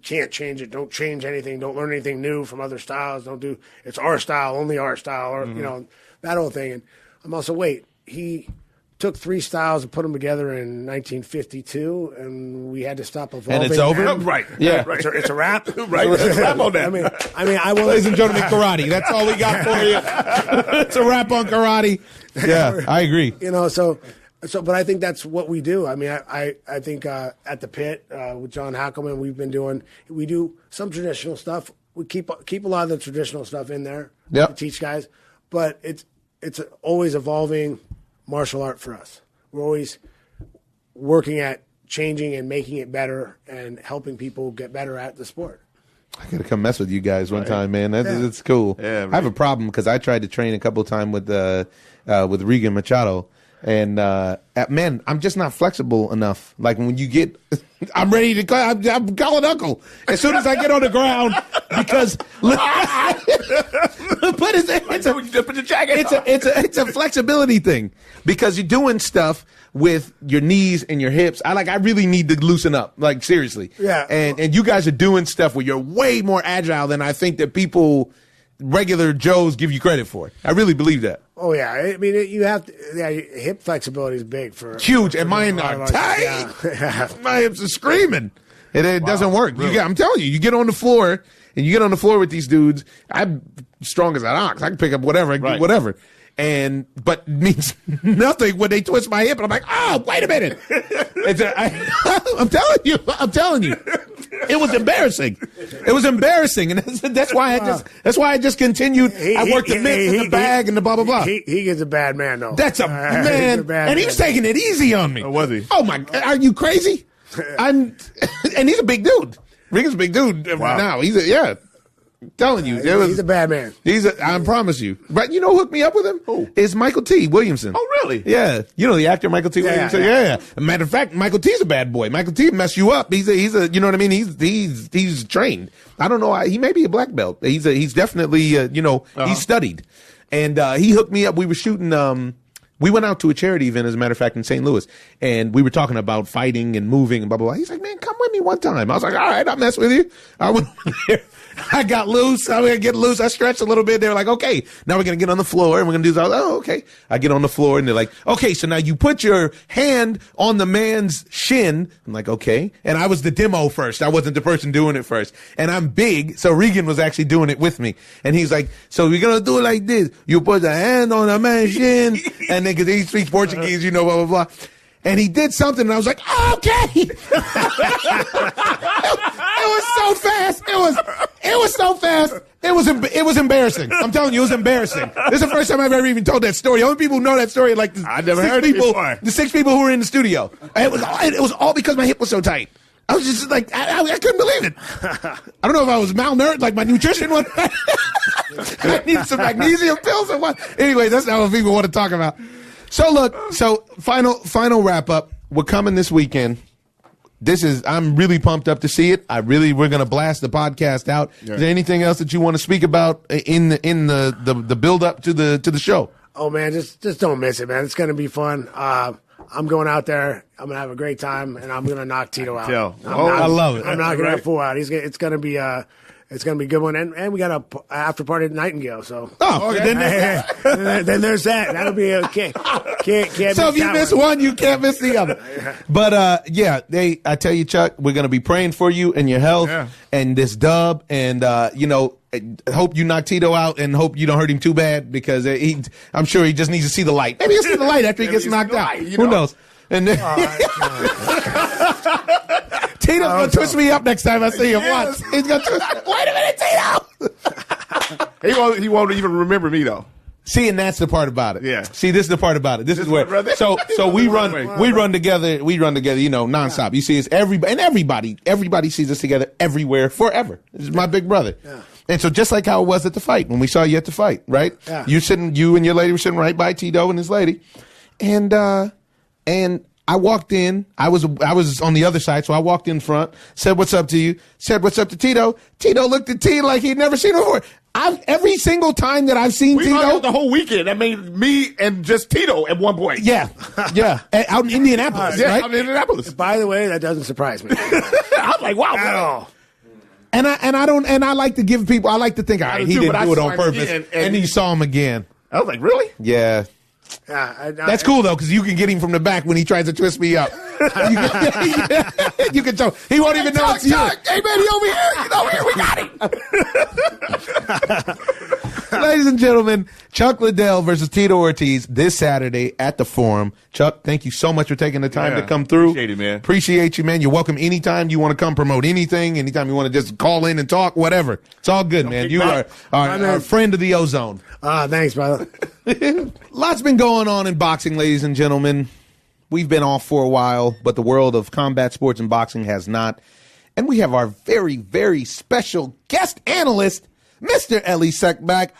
can't change it. Don't change anything. Don't learn anything new from other styles. It's our style, only our style, or, that whole thing. And I'm also, he took 3 styles and put them together in 1952, and we had to stop evolving. And it's over? Right. Yeah. Right. It's a wrap. Right. It's a wrap on that. I will. Ladies and gentlemen, karate. That's all we got for you. It's a wrap on karate. Yeah, I agree. But I think that's what we do. I mean, I think at the pit with John Hackelman, we do some traditional stuff. We keep a lot of the traditional stuff in there to teach guys, but it's always evolving martial art for us. We're always working at changing and making it better and helping people get better at the sport. I gotta come mess with you guys one time, man. That's cool. Yeah, I have a problem because I tried to train a couple of times with Regan Machado. And, man, I'm just not flexible enough. Like, when you get, I'm ready to call, I'm calling Uncle as soon as I get on the ground because, but it's a flexibility thing because you're doing stuff with your knees and your hips. I really need to loosen up, like, seriously. Yeah. And you guys are doing stuff where you're way more agile than I think that regular Joes give you credit for. I really believe that. Oh yeah, I mean you have to. Yeah, hip flexibility is big for huge, and mine are tight. Yeah. My hips are screaming. It doesn't work. Really? I'm telling you, you get on the floor and you get on the floor with these dudes. I'm strong as an ox. I can pick up whatever, whatever. But it means nothing when they twist my hip, and I'm like, oh, wait a minute. I'm telling you, it was embarrassing. It was embarrassing, and that's why I just continued. I worked the mitts and the bag and the blah blah blah. He is a bad man, though. That's a man, and he was taking it easy on me. Oh, was he? Oh my! Are you crazy? And he's a big dude. Regan's a big dude now. I'm telling you, he's a bad man. I promise you. But you know who hooked me up with him? Who? Is Michael T. Williamson. Oh, really? Yeah. You know the actor Michael T. Williamson? Yeah. Matter of fact, Michael T's a bad boy. Michael T. mess you up. He's a you know what I mean? He's trained. I don't know. He may be a black belt. He's definitely, he's studied. And he hooked me up. We were shooting, we went out to a charity event, as a matter of fact, in St. Louis, and we were talking about fighting and moving and blah, blah, blah. He's like, man, come with me one time. I was like, all right, I'll mess with you. I went there. I got loose. I'm going to get loose. I stretched a little bit. They were like, okay, now we're going to get on the floor and we're going to do this. Oh, okay. I get on the floor and they're like, okay, so now you put your hand on the man's shin. I'm like, okay. And I was the demo first. I wasn't the person doing it first. And I'm big. So Regan was actually doing it with me. And he's like, so we're going to do it like this. You put the hand on the man's shin. And then, cause he speaks Portuguese, blah, blah, blah. And he did something, and I was like, oh, okay. It was so fast. It was so fast. It was embarrassing. I'm telling you, it was embarrassing. This is the first time I've ever even told that story. The only people who know that story are like I never heard it before. The 6 people who were in the studio. It was all because my hip was so tight. I was just like, I couldn't believe it. I don't know if I was malnourished, like my nutrition was. I needed some magnesium pills or what. Anyway, that's not what people want to talk about. So look, final wrap up. We're coming this weekend. I'm really pumped up to see it. We're going to blast the podcast out. Yeah. Is there anything else that you want to speak about in the build up to the show? Oh man, just don't miss it, man. It's going to be fun. I'm going out there. I'm going to have a great time, and I'm going to knock Tito out. I love it. I'm not going to fool out. It's going to be a good one, and we got a after party at Nightingale. So okay. then there's that. That'll be okay. Can't so if you miss one, you can't miss the other. But I tell you, Chuck, we're going to be praying for you and your health and this dub, and hope you knock Tito out and hope you don't hurt him too bad because I'm sure he just needs to see the light. Maybe he'll see the light after he gets knocked out. Who knows? And then Tito's going to twist me up next time I see him. Watch. He's going to twist me. Wait a minute, Tito! He won't even remember me, though. See, and that's the part about it. Yeah. See, this is the part about it. This is where. So we run together. We run together. Nonstop. You see, it's everybody sees us together everywhere forever. This is my big brother. Yeah. And so just like how it was at the fight when we saw you at the fight, right? Yeah. You and your lady were sitting right by Tito and his lady, and I walked in. I was on the other side, so I walked in front. Said, "What's up to you?" Said, "What's up to Tito?" Tito looked at T like he'd never seen him before. Every single time that I've seen Tito, hung out the whole weekend. I mean, me and just Tito at one point. Yeah, out in Indianapolis, right? Out in Indianapolis. By the way, that doesn't surprise me. I'm like, wow, bro. And I like to give people. I like to think, all right, he didn't do it on purpose, and you saw him again. I was like, really? Yeah. That's cool though, because you can get him from the back when he tries to twist me up. You can tell he won't even know it's you. Hey man, he over here. He's over here. We got him. Ladies and gentlemen, Chuck Liddell versus Tito Ortiz this Saturday at the Forum. Chuck, thank you so much for taking the time to come through. Appreciate it, man. Appreciate you, man. You're welcome anytime you want to come promote anything. Anytime you want to just call in and talk, whatever. It's all good, man. You are a friend of the OZone. Thanks, brother. Lots been going on in boxing, ladies and gentlemen. We've been off for a while, but the world of combat sports and boxing has not. And we have our very, very special guest analyst, Mr. Ellie Seckback.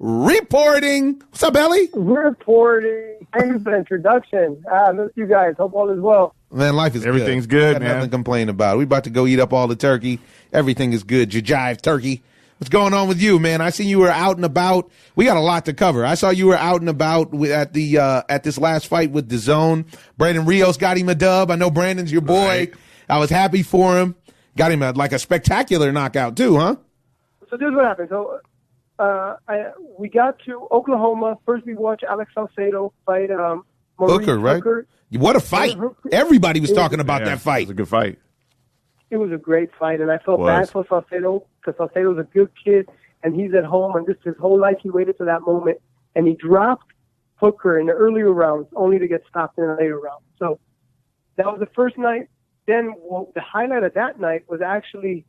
Reporting. What's up, Ellie? Reporting. Thanks for the introduction. I miss you guys. Hope all is well. Man, life is Everything's good, man. Nothing to complain about. We're about to go eat up all the turkey. Everything is good. Jive turkey. What's going on with you, man? I see you were out and about. We got a lot to cover. I saw you were out and about at this last fight with OZone. Brandon Rios got him a dub. I know Brandon's your boy. Right. I was happy for him. Got him a spectacular knockout too, huh? So this is what happened. So we got to Oklahoma. First we watched Alex Salcedo fight Hooker, right? What a fight. Everybody was talking about that fight. It was a good fight. It was a great fight, and I felt bad for Salcedo because Salcedo's a good kid, and he's at home, and just his whole life he waited for that moment, and he dropped Hooker in the earlier rounds only to get stopped in the later round. So that was the first night. Then the highlight of that night was actually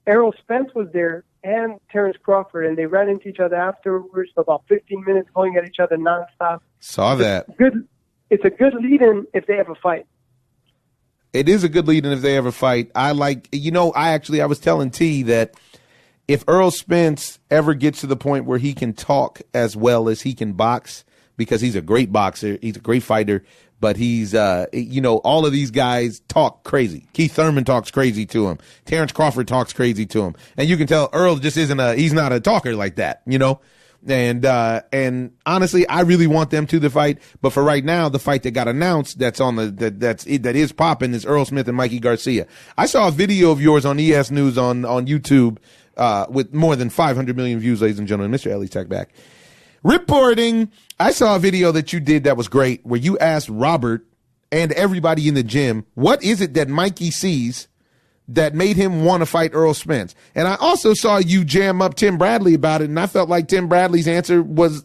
Errol Spence was there and Terrence Crawford, and they ran into each other afterwards for about 15 minutes, going at each other nonstop. Saw that. It's a good lead-in if they ever fight. It is a good lead-in if they ever fight. I was telling T that if Errol Spence ever gets to the point where he can talk as well as he can box, because he's a great boxer, he's a great fighter, but he's, all of these guys talk crazy. Keith Thurman talks crazy to him. Terrence Crawford talks crazy to him. And you can tell Earl just he's not a talker like that, And honestly, I really want them to the fight. But for right now, the fight that got announced that is popping is Earl Smith and Mikey Garcia. I saw a video of yours on ES News on YouTube, with more than 500 million views, ladies and gentlemen. Mr. Ellie Tech back. Reporting, I saw a video that you did that was great, where you asked Robert and everybody in the gym, what is it that Mikey sees that made him want to fight Earl Spence? And I also saw you jam up Tim Bradley about it, and I felt like Tim Bradley's answer was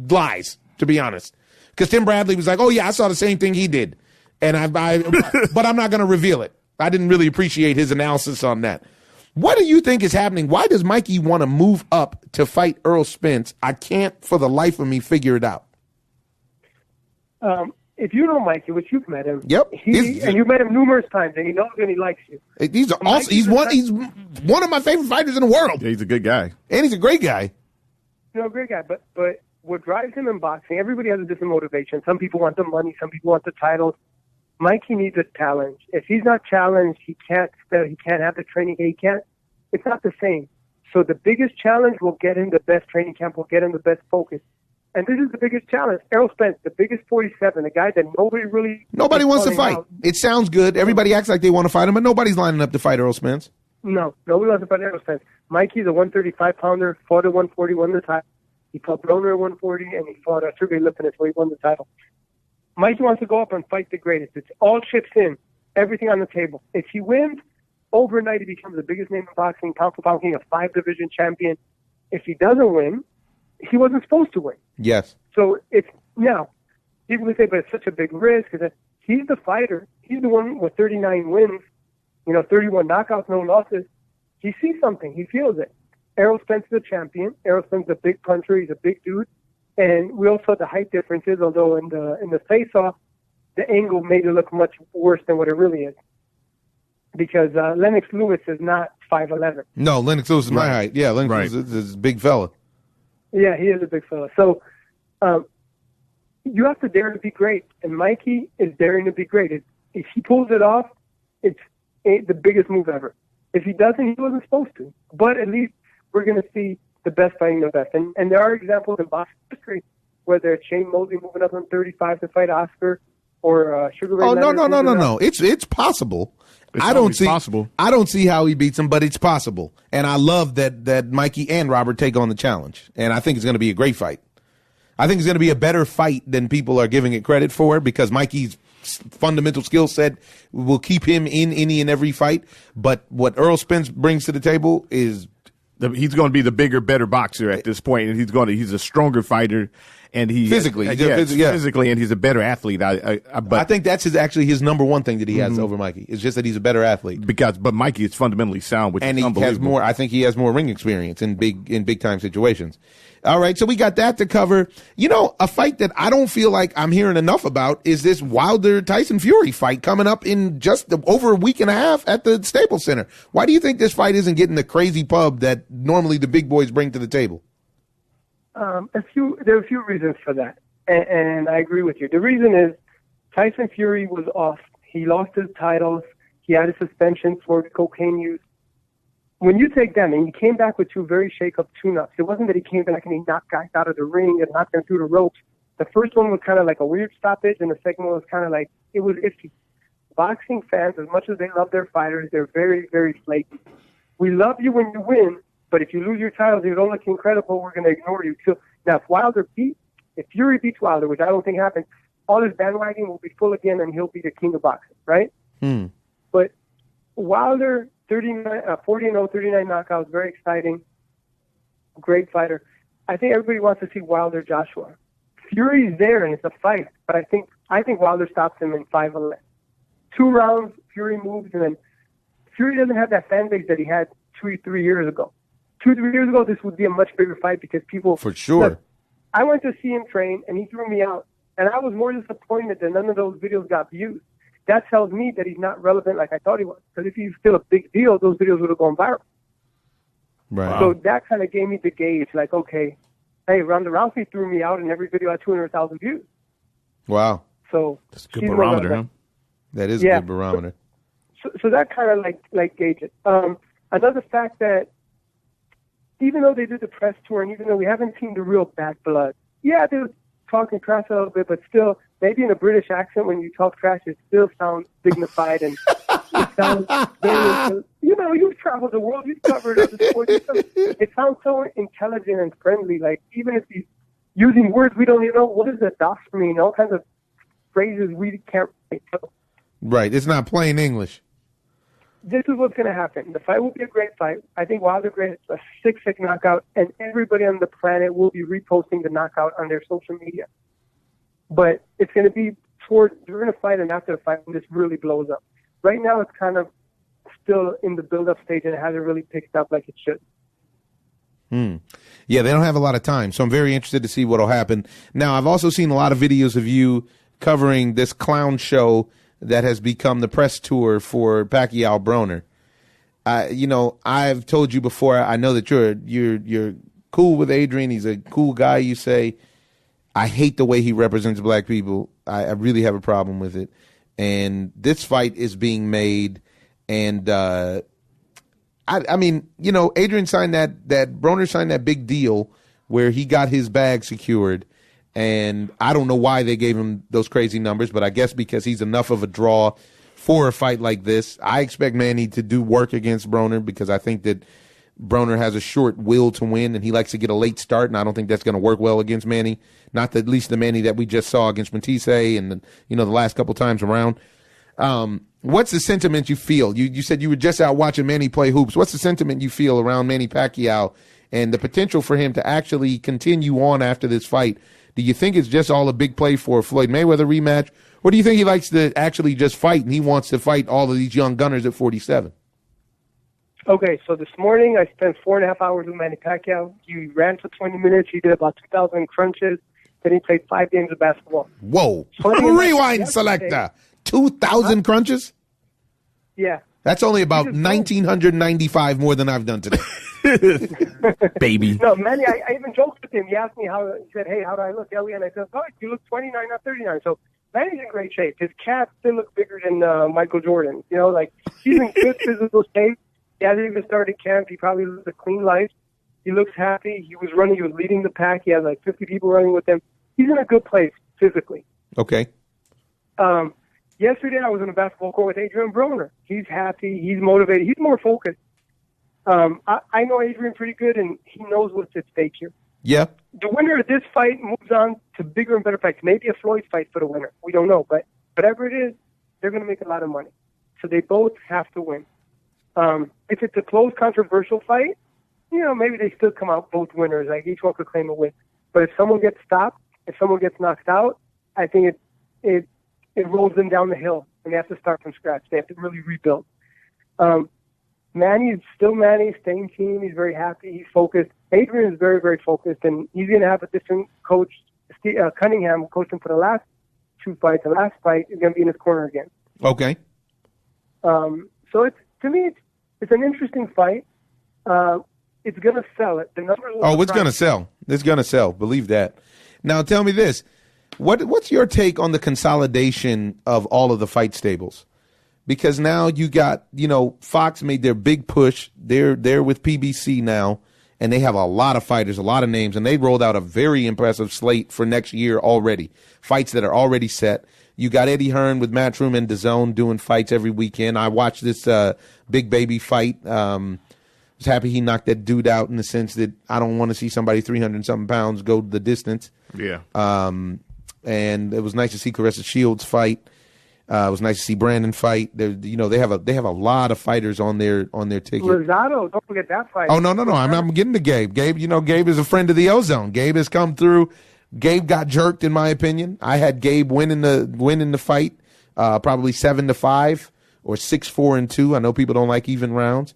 lies, to be honest. Because Tim Bradley was like, oh, yeah, I saw the same thing he did. And but I'm not going to reveal it. I didn't really appreciate his analysis on that. What do you think is happening? Why does Mikey want to move up to fight Earl Spence? I can't for the life of me figure it out. If you know Mikey, which you've met him, yep, and you've met him numerous times, and he knows and he likes you. He's one of my favorite fighters in the world. Yeah, he's a good guy, and he's a great guy. Great guy. But what drives him in boxing? Everybody has a different motivation. Some people want the money. Some people want the titles. Mikey needs a challenge. If he's not challenged, he can't have the training. It's not the same. So the biggest challenge will get him the best training camp, will get him the best focus. And this is the biggest challenge. Errol Spence, the biggest 47, the guy that nobody wants to fight. It sounds good. Everybody acts like they want to fight him, but nobody's lining up to fight Errol Spence. No, nobody wants to fight Errol Spence. Mikey's a 135-pounder, fought at 140, won the title. He fought Broner at 140, and he fought Sergey Lipinets, where he won the title. Mikey wants to go up and fight the greatest. It's all chips in, everything on the table. If he wins, overnight he becomes the biggest name in boxing, pound-for-pound king, a 5-division champion. If he doesn't win, he wasn't supposed to win. Yes. So it's now, people would say, but it's such a big risk. Because he's the fighter. He's the one with 39 wins, 31 knockouts, no losses. He sees something. He feels it. Errol Spence is a champion. Errol Spence is a big puncher. He's a big dude. And we also had the height differences, although in the face-off, the angle made it look much worse than what it really is. Because Lennox Lewis is not 5'11". No, Lennox Lewis is my height. Yeah, Lennox Lewis is a big fella. Yeah, he is a big fella. So you have to dare to be great. And Mikey is daring to be great. If he pulls it off, it's the biggest move ever. If he doesn't, he wasn't supposed to. But at least we're going to see the best fighting the best. And there are examples in boxing history, whether it's Shane Mosley moving up from 35 to fight Oscar, or Sugar Ray Leonard. No. It's possible. I don't see how he beats him, but it's possible. And I love that Mikey and Robert take on the challenge. And I think it's going to be a great fight. I think it's going to be a better fight than people are giving it credit for, because Mikey's fundamental skill set will keep him in any and every fight. But what Earl Spence brings to the table is he's going to be the bigger, better boxer at this point, and he's a stronger fighter, and physically, physically, and he's a better athlete. But I think that's his number one thing that he has over Mikey. It's just that he's a better athlete. But Mikey is fundamentally sound, which and is he has more. I think he has more ring experience in big time situations. All right, so we got that to cover. A fight that I don't feel like I'm hearing enough about is this Wilder-Tyson Fury fight coming up in just over a week and a half at the Staples Center. Why do you think this fight isn't getting the crazy pub that normally the big boys bring to the table? There are a few reasons for that, and I agree with you. The reason is Tyson Fury was off. He lost his titles. He had a suspension for cocaine use. When you take them, and he came back with 2 very shake-up tune-ups. It wasn't that he came back and he knocked guys out of the ring and knocked them through the ropes. The first one was kind of like a weird stoppage, and the second one was kind of like, it was iffy. Boxing fans, as much as they love their fighters, they're very, very flaky. We love you when you win, but if you lose your titles, you don't look incredible, we're going to ignore you. So now, if Fury beats Wilder, which I don't think happens, all his bandwagon will be full again, and he'll be the king of boxing, right? But Wilder, 40-0, 39 knockouts, very exciting, great fighter. I think everybody wants to see Wilder Joshua. Fury's there and it's a fight, but I think Wilder stops him in 5-11. 2 rounds, Fury moves, and then Fury doesn't have that fan base that he had 2-3 years ago. 2-3 years ago, this would be a much bigger fight because people... For sure. Look, I went to see him train, and he threw me out, and I was more disappointed that none of those videos got views. That tells me that he's not relevant like I thought he was. Because if he's still a big deal, those videos would have gone viral. Right. So that kind of gave me the gauge, like, okay, hey, Ronda Rousey threw me out, and every video had 200,000 views. Wow. So that's a good barometer, huh? That is a good barometer. So that kind of like gauge it. Another fact that even though they did the press tour, and even though we haven't seen the real bad blood, yeah, they were talking trash a little bit, but still, maybe in a British accent, when you talk trash, it still sounds dignified and it sounds very, you've traveled the world, you've covered other sports. It sounds so intelligent and friendly. Like, even if he's using words we don't even know, what does that dox mean? All kinds of phrases we can't really tell. Right. It's not plain English. This is what's going to happen. The fight will be a great fight. I think Wilder gets a 6-6 knockout, and everybody on the planet will be reposting the knockout on their social media. But it's going to be during the fight and after the fight when this really blows up. Right now, it's kind of still in the build-up stage, and it hasn't really picked up like it should. Yeah, they don't have a lot of time, so I'm very interested to see what will happen. Now, I've also seen a lot of videos of you covering this clown show that has become the press tour for Pacquiao Broner. I've told you before, I know that you're cool with Adrian. He's a cool guy, you say. I hate the way he represents black people. I really have a problem with it. And this fight is being made, and Adrian signed that Broner signed that big deal where he got his bag secured. And I don't know why they gave him those crazy numbers, but I guess because he's enough of a draw for a fight like this. I expect Manny to do work against Broner because I think that Broner has a short will to win, and he likes to get a late start, and I don't think that's going to work well against Manny. Not at least the Manny that we just saw against Matisse and the last couple times around. What's the sentiment you feel? You said you were just out watching Manny play hoops. What's the sentiment you feel around Manny Pacquiao and the potential for him to actually continue on after this fight? Do you think it's just all a big play for a Floyd Mayweather rematch? Or do you think he likes to actually just fight and he wants to fight all of these young gunners at 47? Okay, so this morning I spent 4.5 hours with Manny Pacquiao. He ran for 20 minutes. He did about 2,000 crunches. Then he played 5 games of basketball. Whoa. Rewind, selector. 2,000 crunches? Yeah. That's only about 1,995 more than I've done today. Baby. No, Manny, I even joked with him. He asked me he said, hey, how do I look, Ellie? And I said, oh, you look 29, not 39. So Manny's in great shape. His calves still look bigger than Michael Jordan. He's in good physical shape. He hasn't even started camp. He probably lives a clean life. He looks happy. He was leading the pack. He had like 50 people running with him. He's in a good place physically. Okay. Yesterday I was in a basketball court with Adrian Broner. He's happy. He's motivated. He's more focused. I know Adrian pretty good, and he knows what's at stake here. Yeah. The winner of this fight moves on to bigger and better fights. Maybe a Floyd fight for the winner. We don't know. But whatever it is, they're going to make a lot of money. So they both have to win. If it's a close, controversial fight, maybe they still come out both winners. Like each one could claim a win. But if someone gets stopped, if someone gets knocked out, I think it rolls them down the hill, and they have to start from scratch. They have to really rebuild. Manny is still Manny, same team. He's very happy. He's focused. Adrian is very, very focused, and he's going to have a different coach. Cunningham, who coached him for the last 2 fights. The last fight is going to be in his corner again. Okay. So to me, it's an interesting fight. It's going to sell it. The numbers. It's going to sell. It's going to sell. Believe that. Now, tell me this. What's your take on the consolidation of all of the fight stables? Because now you got, Fox made their big push. They're with PBC now, and they have a lot of fighters, a lot of names, and they rolled out a very impressive slate for next year already. Fights that are already set. You got Eddie Hearn with Matchroom and DAZN doing fights every weekend. I watched this Big Baby fight. I was happy he knocked that dude out in the sense that I don't want to see somebody 300-something pounds go the distance. Yeah. And it was nice to see Caressa Shields fight. It was nice to see Brandon fight. They have a lot of fighters on their ticket. Rosado, don't forget that fight. Oh no. I'm getting to Gabe. Gabe is a friend of the OZone. Gabe has come through. Gabe got jerked, in my opinion. I had Gabe winning the fight, probably 7-5 or 6-4-2. I know people don't like even rounds,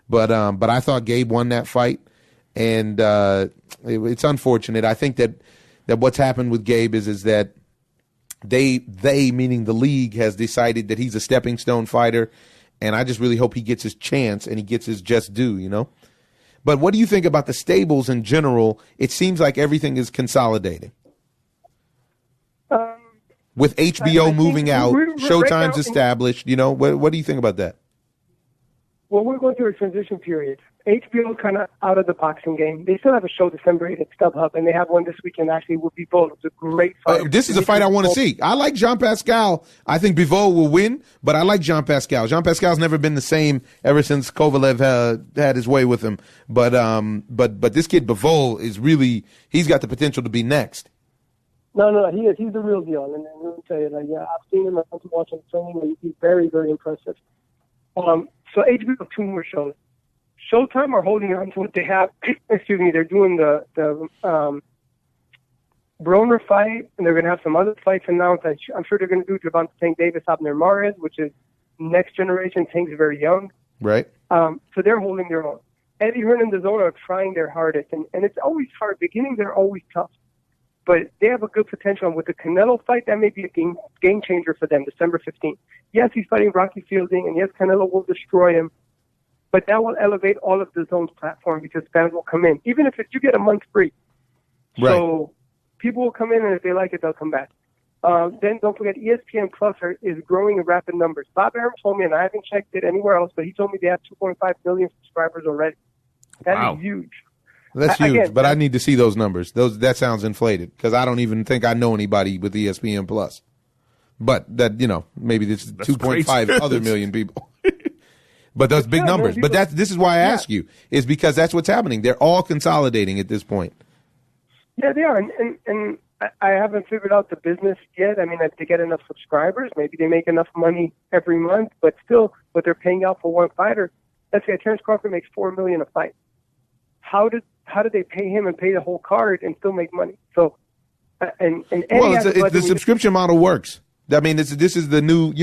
but I thought Gabe won that fight, and it's unfortunate. I think that what's happened with Gabe is that they meaning the league has decided that he's a stepping stone fighter, and I just really hope he gets his chance and he gets his just due, But what do you think about the stables in general? It seems like everything is consolidating. With HBO moving out, Showtime's established, what do you think about that? Well, we're going through a transition period. HBO kind of out of the boxing game. They still have a show December 8th at StubHub, and they have one this weekend actually with Bivol. It's a great fight. This is a fight I want to see. I like Jean Pascal. I think Bivol will win, but I like Jean Pascal. Jean Pascal's never been the same ever since Kovalev had his way with him. But this kid Bivol is really, he's got the potential to be next. No, he is. He's the real deal. And let me tell you, I've seen him. I've been watching training, and he's very, very impressive. So HBO have 2 more shows. Showtime are holding on to what they have. Excuse me. They're doing the Broner fight, and they're going to have some other fights announced. I'm sure they're going to do Javante Tank Davis, Abner Mares, which is next generation. Tank's very young. Right. So they're holding their own. Eddie Hearn and DAZN are trying their hardest, and it's always hard. Beginnings are always tough. But they have a good potential. And with the Canelo fight, that may be a game changer for them, December 15th. Yes, he's fighting Rocky Fielding, and yes, Canelo will destroy him. But that will elevate all of the DAZN's platform because fans will come in, even if you get a month free. Right. So people will come in, and if they like it, they'll come back. Then don't forget, ESPN Plus is growing in rapid numbers. Bob Arum told me, and I haven't checked it anywhere else, but he told me they have 2.5 million subscribers already. That is huge. That's huge, again, but I need to see those numbers. That sounds inflated because I don't even think I know anybody with ESPN Plus. But that maybe this is 2.5 other million people. But those big numbers. But this is why I ask you, is because that's what's happening. They're all consolidating at this point. Yeah, they are, and I haven't figured out the business yet. I mean, if they get enough subscribers, maybe they make enough money every month. But still, what they're paying out for one fighter, let's say Terrence Crawford makes $4 million a fight. How did they pay him and pay the whole card and still make money? So, the subscription model works. I mean, this is the new,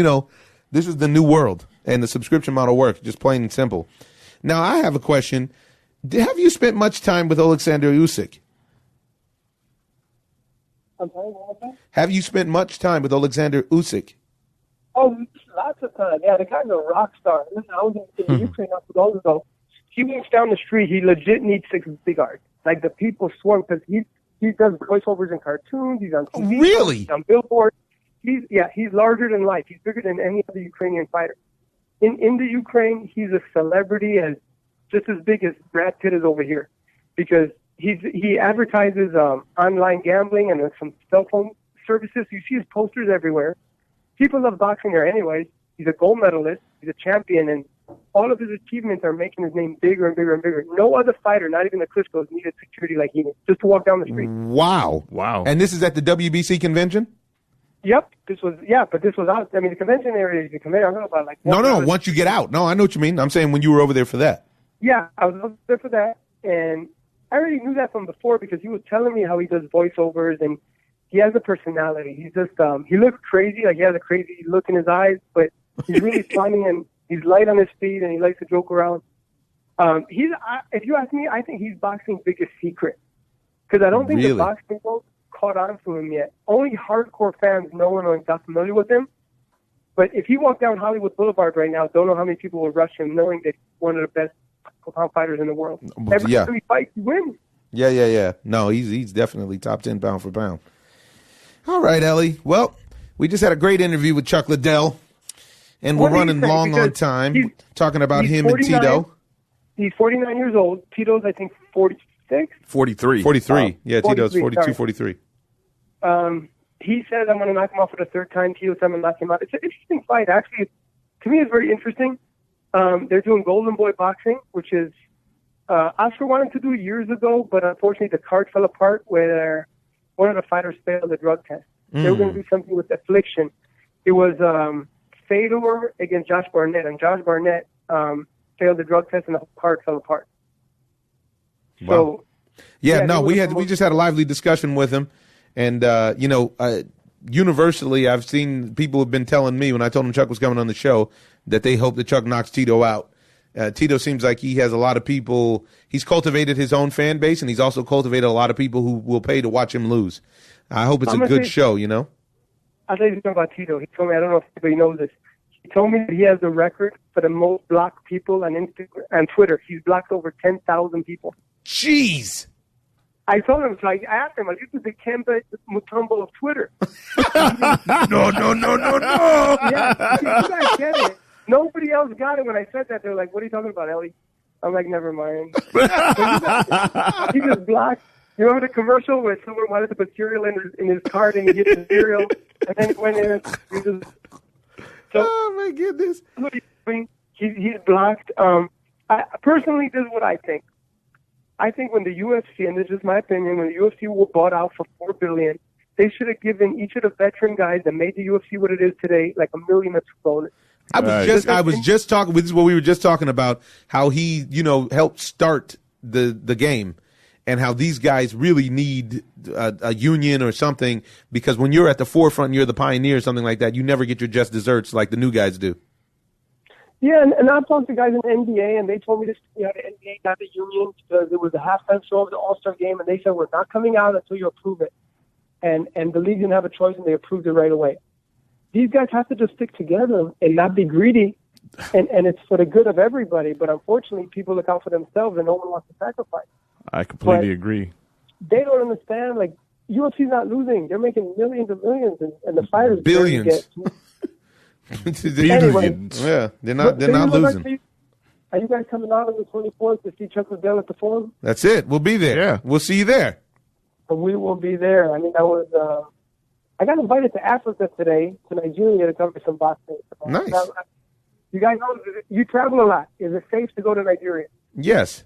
this is the new world, and the subscription model works, just plain and simple. Now, I have a question. Have you spent much time with Alexander Usyk? I'm sorry, what was that? Have you spent much time with Alexander Usyk? Oh, lots of time. Yeah, the guy's a rock star. Listen, I was in Ukraine not too long ago. He walks down the street. He legit needs 6 bodyguards. Like, the people swarm because he does voiceovers in cartoons. He's on TV. Really? He's on billboards. He's larger than life. He's bigger than any other Ukrainian fighter. In the Ukraine, he's a celebrity as just as big as Brad Pitt is over here, because he advertises online gambling and some cell phone services. You see his posters everywhere. People love boxing there anyways. He's a gold medalist. He's a champion, and all of his achievements are making his name bigger and bigger and bigger. No other fighter, not even the Klitschko's, needed security like he did, just to walk down the street. Wow. And this is at the WBC convention? Yep. This was out. I mean, the convention area is the convention. I'm talking about like. No, once you get out. No, I know what you mean. I'm saying when you were over there for that. Yeah, I was over there for that, and I already knew that from before because he was telling me how he does voiceovers, and he has a personality. He's just, he looks crazy, like he has a crazy look in his eyes, but he's really funny, and he's light on his feet, and he likes to joke around. If you ask me, I think he's boxing's biggest secret, because I don't think the boxing world caught on to him yet. Only hardcore fans know him and got familiar with him. But if he walked down Hollywood Boulevard right now, don't know how many people will rush him, knowing that he's one of the best pound fighters in the world. Every time he fights, he wins. Yeah. No, he's definitely top 10 pound for pound. All right, Ellie. Well, we just had a great interview with Chuck Liddell, and we're running long on time talking about him and Tito. He's 49 years old. Tito's, I think, 46? 43. 43. Yeah, Tito's 42, 43. He says, I'm going to knock him off for the third time. Tito says, I'm going to knock him out. It's an interesting fight. Actually, to me, it's very interesting. They're doing Golden Boy boxing, which is Oscar wanted to do years ago, but unfortunately the card fell apart where one of the fighters failed the drug test. They were going to do something with Affliction. It was Fedor against Josh Barnett, and Josh Barnett failed the drug test, and the card fell apart. Wow. So, we just had a lively discussion with him, and universally, I've seen people have been telling me when I told him Chuck was coming on the show that they hope that Chuck knocks Tito out. Tito seems like he has a lot of people. He's cultivated his own fan base, and he's also cultivated a lot of people who will pay to watch him lose. I hope it's a good show, I'll tell you something about Tito. He told me, I don't know if anybody knows this, he told me that he has the record for the most blocked people on Instagram and Twitter. He's blocked over 10,000 people. Jeez. I told him, I asked him, you the Kemba Mutombo of Twitter. No. Yeah, you guys get it. Nobody else got it. When I said that, they were like, what are you talking about, Ellie? I'm like, never mind. He just blocked. You remember the commercial where someone wanted to put cereal in his cart and he hit the cereal, and then it went in and he just... So, oh, my goodness. He's blocked. Personally, this is what I think. I think when the UFC, and this is my opinion, when the UFC was bought out for $4 billion, they should have given each of the veteran guys that made the UFC what it is today like $1 million as a bonus. I was just talking. This is what we were just talking about. How he, helped start the game, and how these guys really need a union or something, because when you're at the forefront, you're the pioneer, or something like that. You never get your just desserts like the new guys do. Yeah, and I've talked to guys in the NBA, and they told me this. The NBA got the union because it was a halftime show of the All-Star game, and they said, we're not coming out until you approve it. And the league didn't have a choice, and they approved it right away. These guys have to just stick together and not be greedy, and it's for the good of everybody. But unfortunately, people look out for themselves, and no one wants to sacrifice. I completely agree. They don't understand, UFC's not losing. They're making millions and millions, and the fighters billions. Anyway, yeah, they're not losing. Are you guys coming out on the 24th to see Chuck Liddell at the Forum? That's it. We'll be there. Yeah, we'll see you there. We will be there. I mean, I got invited to Africa today, to Nigeria, to cover some boxing. Nice. You guys know you travel a lot. Is it safe to go to Nigeria? Yes.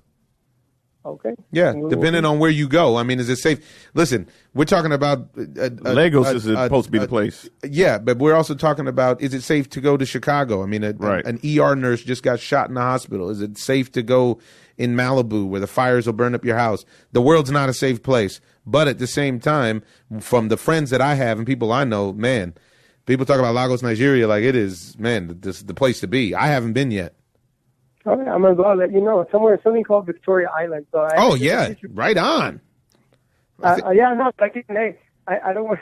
Okay. Yeah, depending on where you go. I mean, is it safe? Listen, we're talking about Lagos is supposed to be the place. Yeah, but we're also talking about, is it safe to go to Chicago? I mean, an ER nurse just got shot in the hospital. Is it safe to go in Malibu where the fires will burn up your house? The world's not a safe place. But at the same time, from the friends that I have and people I know, man, people talk about Lagos, Nigeria like it is, man, this is the place to be. I haven't been yet. Okay, I'm going to go and let you know. Something called Victoria Island. So right on. No, I don't want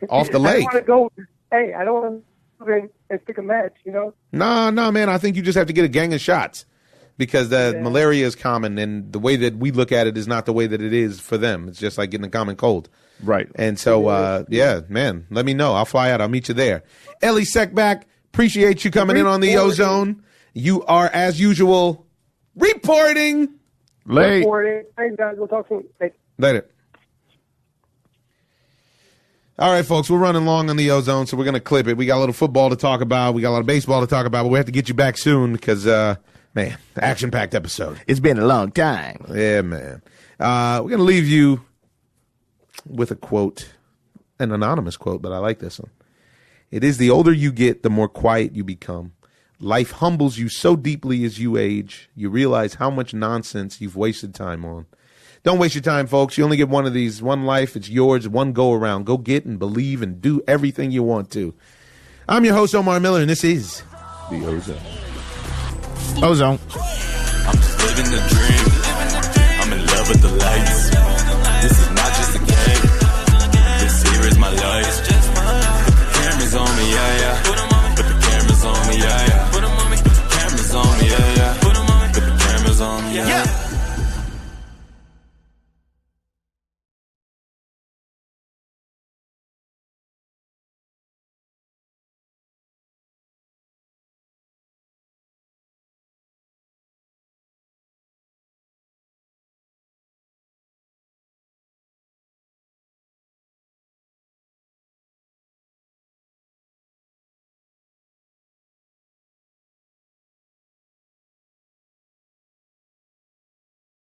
off the lake. I don't want to go. Hey, I don't want to go and stick a match, No, man. I think you just have to get a gang of shots, because malaria is common, and the way that we look at it is not the way that it is for them. It's just like getting a common cold. Right. And so, man, let me know. I'll fly out. I'll meet you there. Ellie Seckback, appreciate you coming in on the OZone. You are, as usual, reporting. Late. Thanks, guys. We'll talk soon. Later. All right, folks, we're running long on the OZone, so we're going to clip it. We got a little football to talk about. We got a lot of baseball to talk about, but we have to get you back soon because, man, action-packed episode. It's been a long time. Yeah, man. We're going to leave you with a quote, an anonymous quote, but I like this one. It is the older you get, the more quiet you become. Life humbles you so deeply as you age, you realize how much nonsense you've wasted time on. Don't waste your time, folks. You only get one of these. One life, it's yours, one go around. Go get and believe and do everything you want to. I'm your host, Omar Miller, and this is the OZone. OZone. I'm just living the dream. I'm in love with the lights.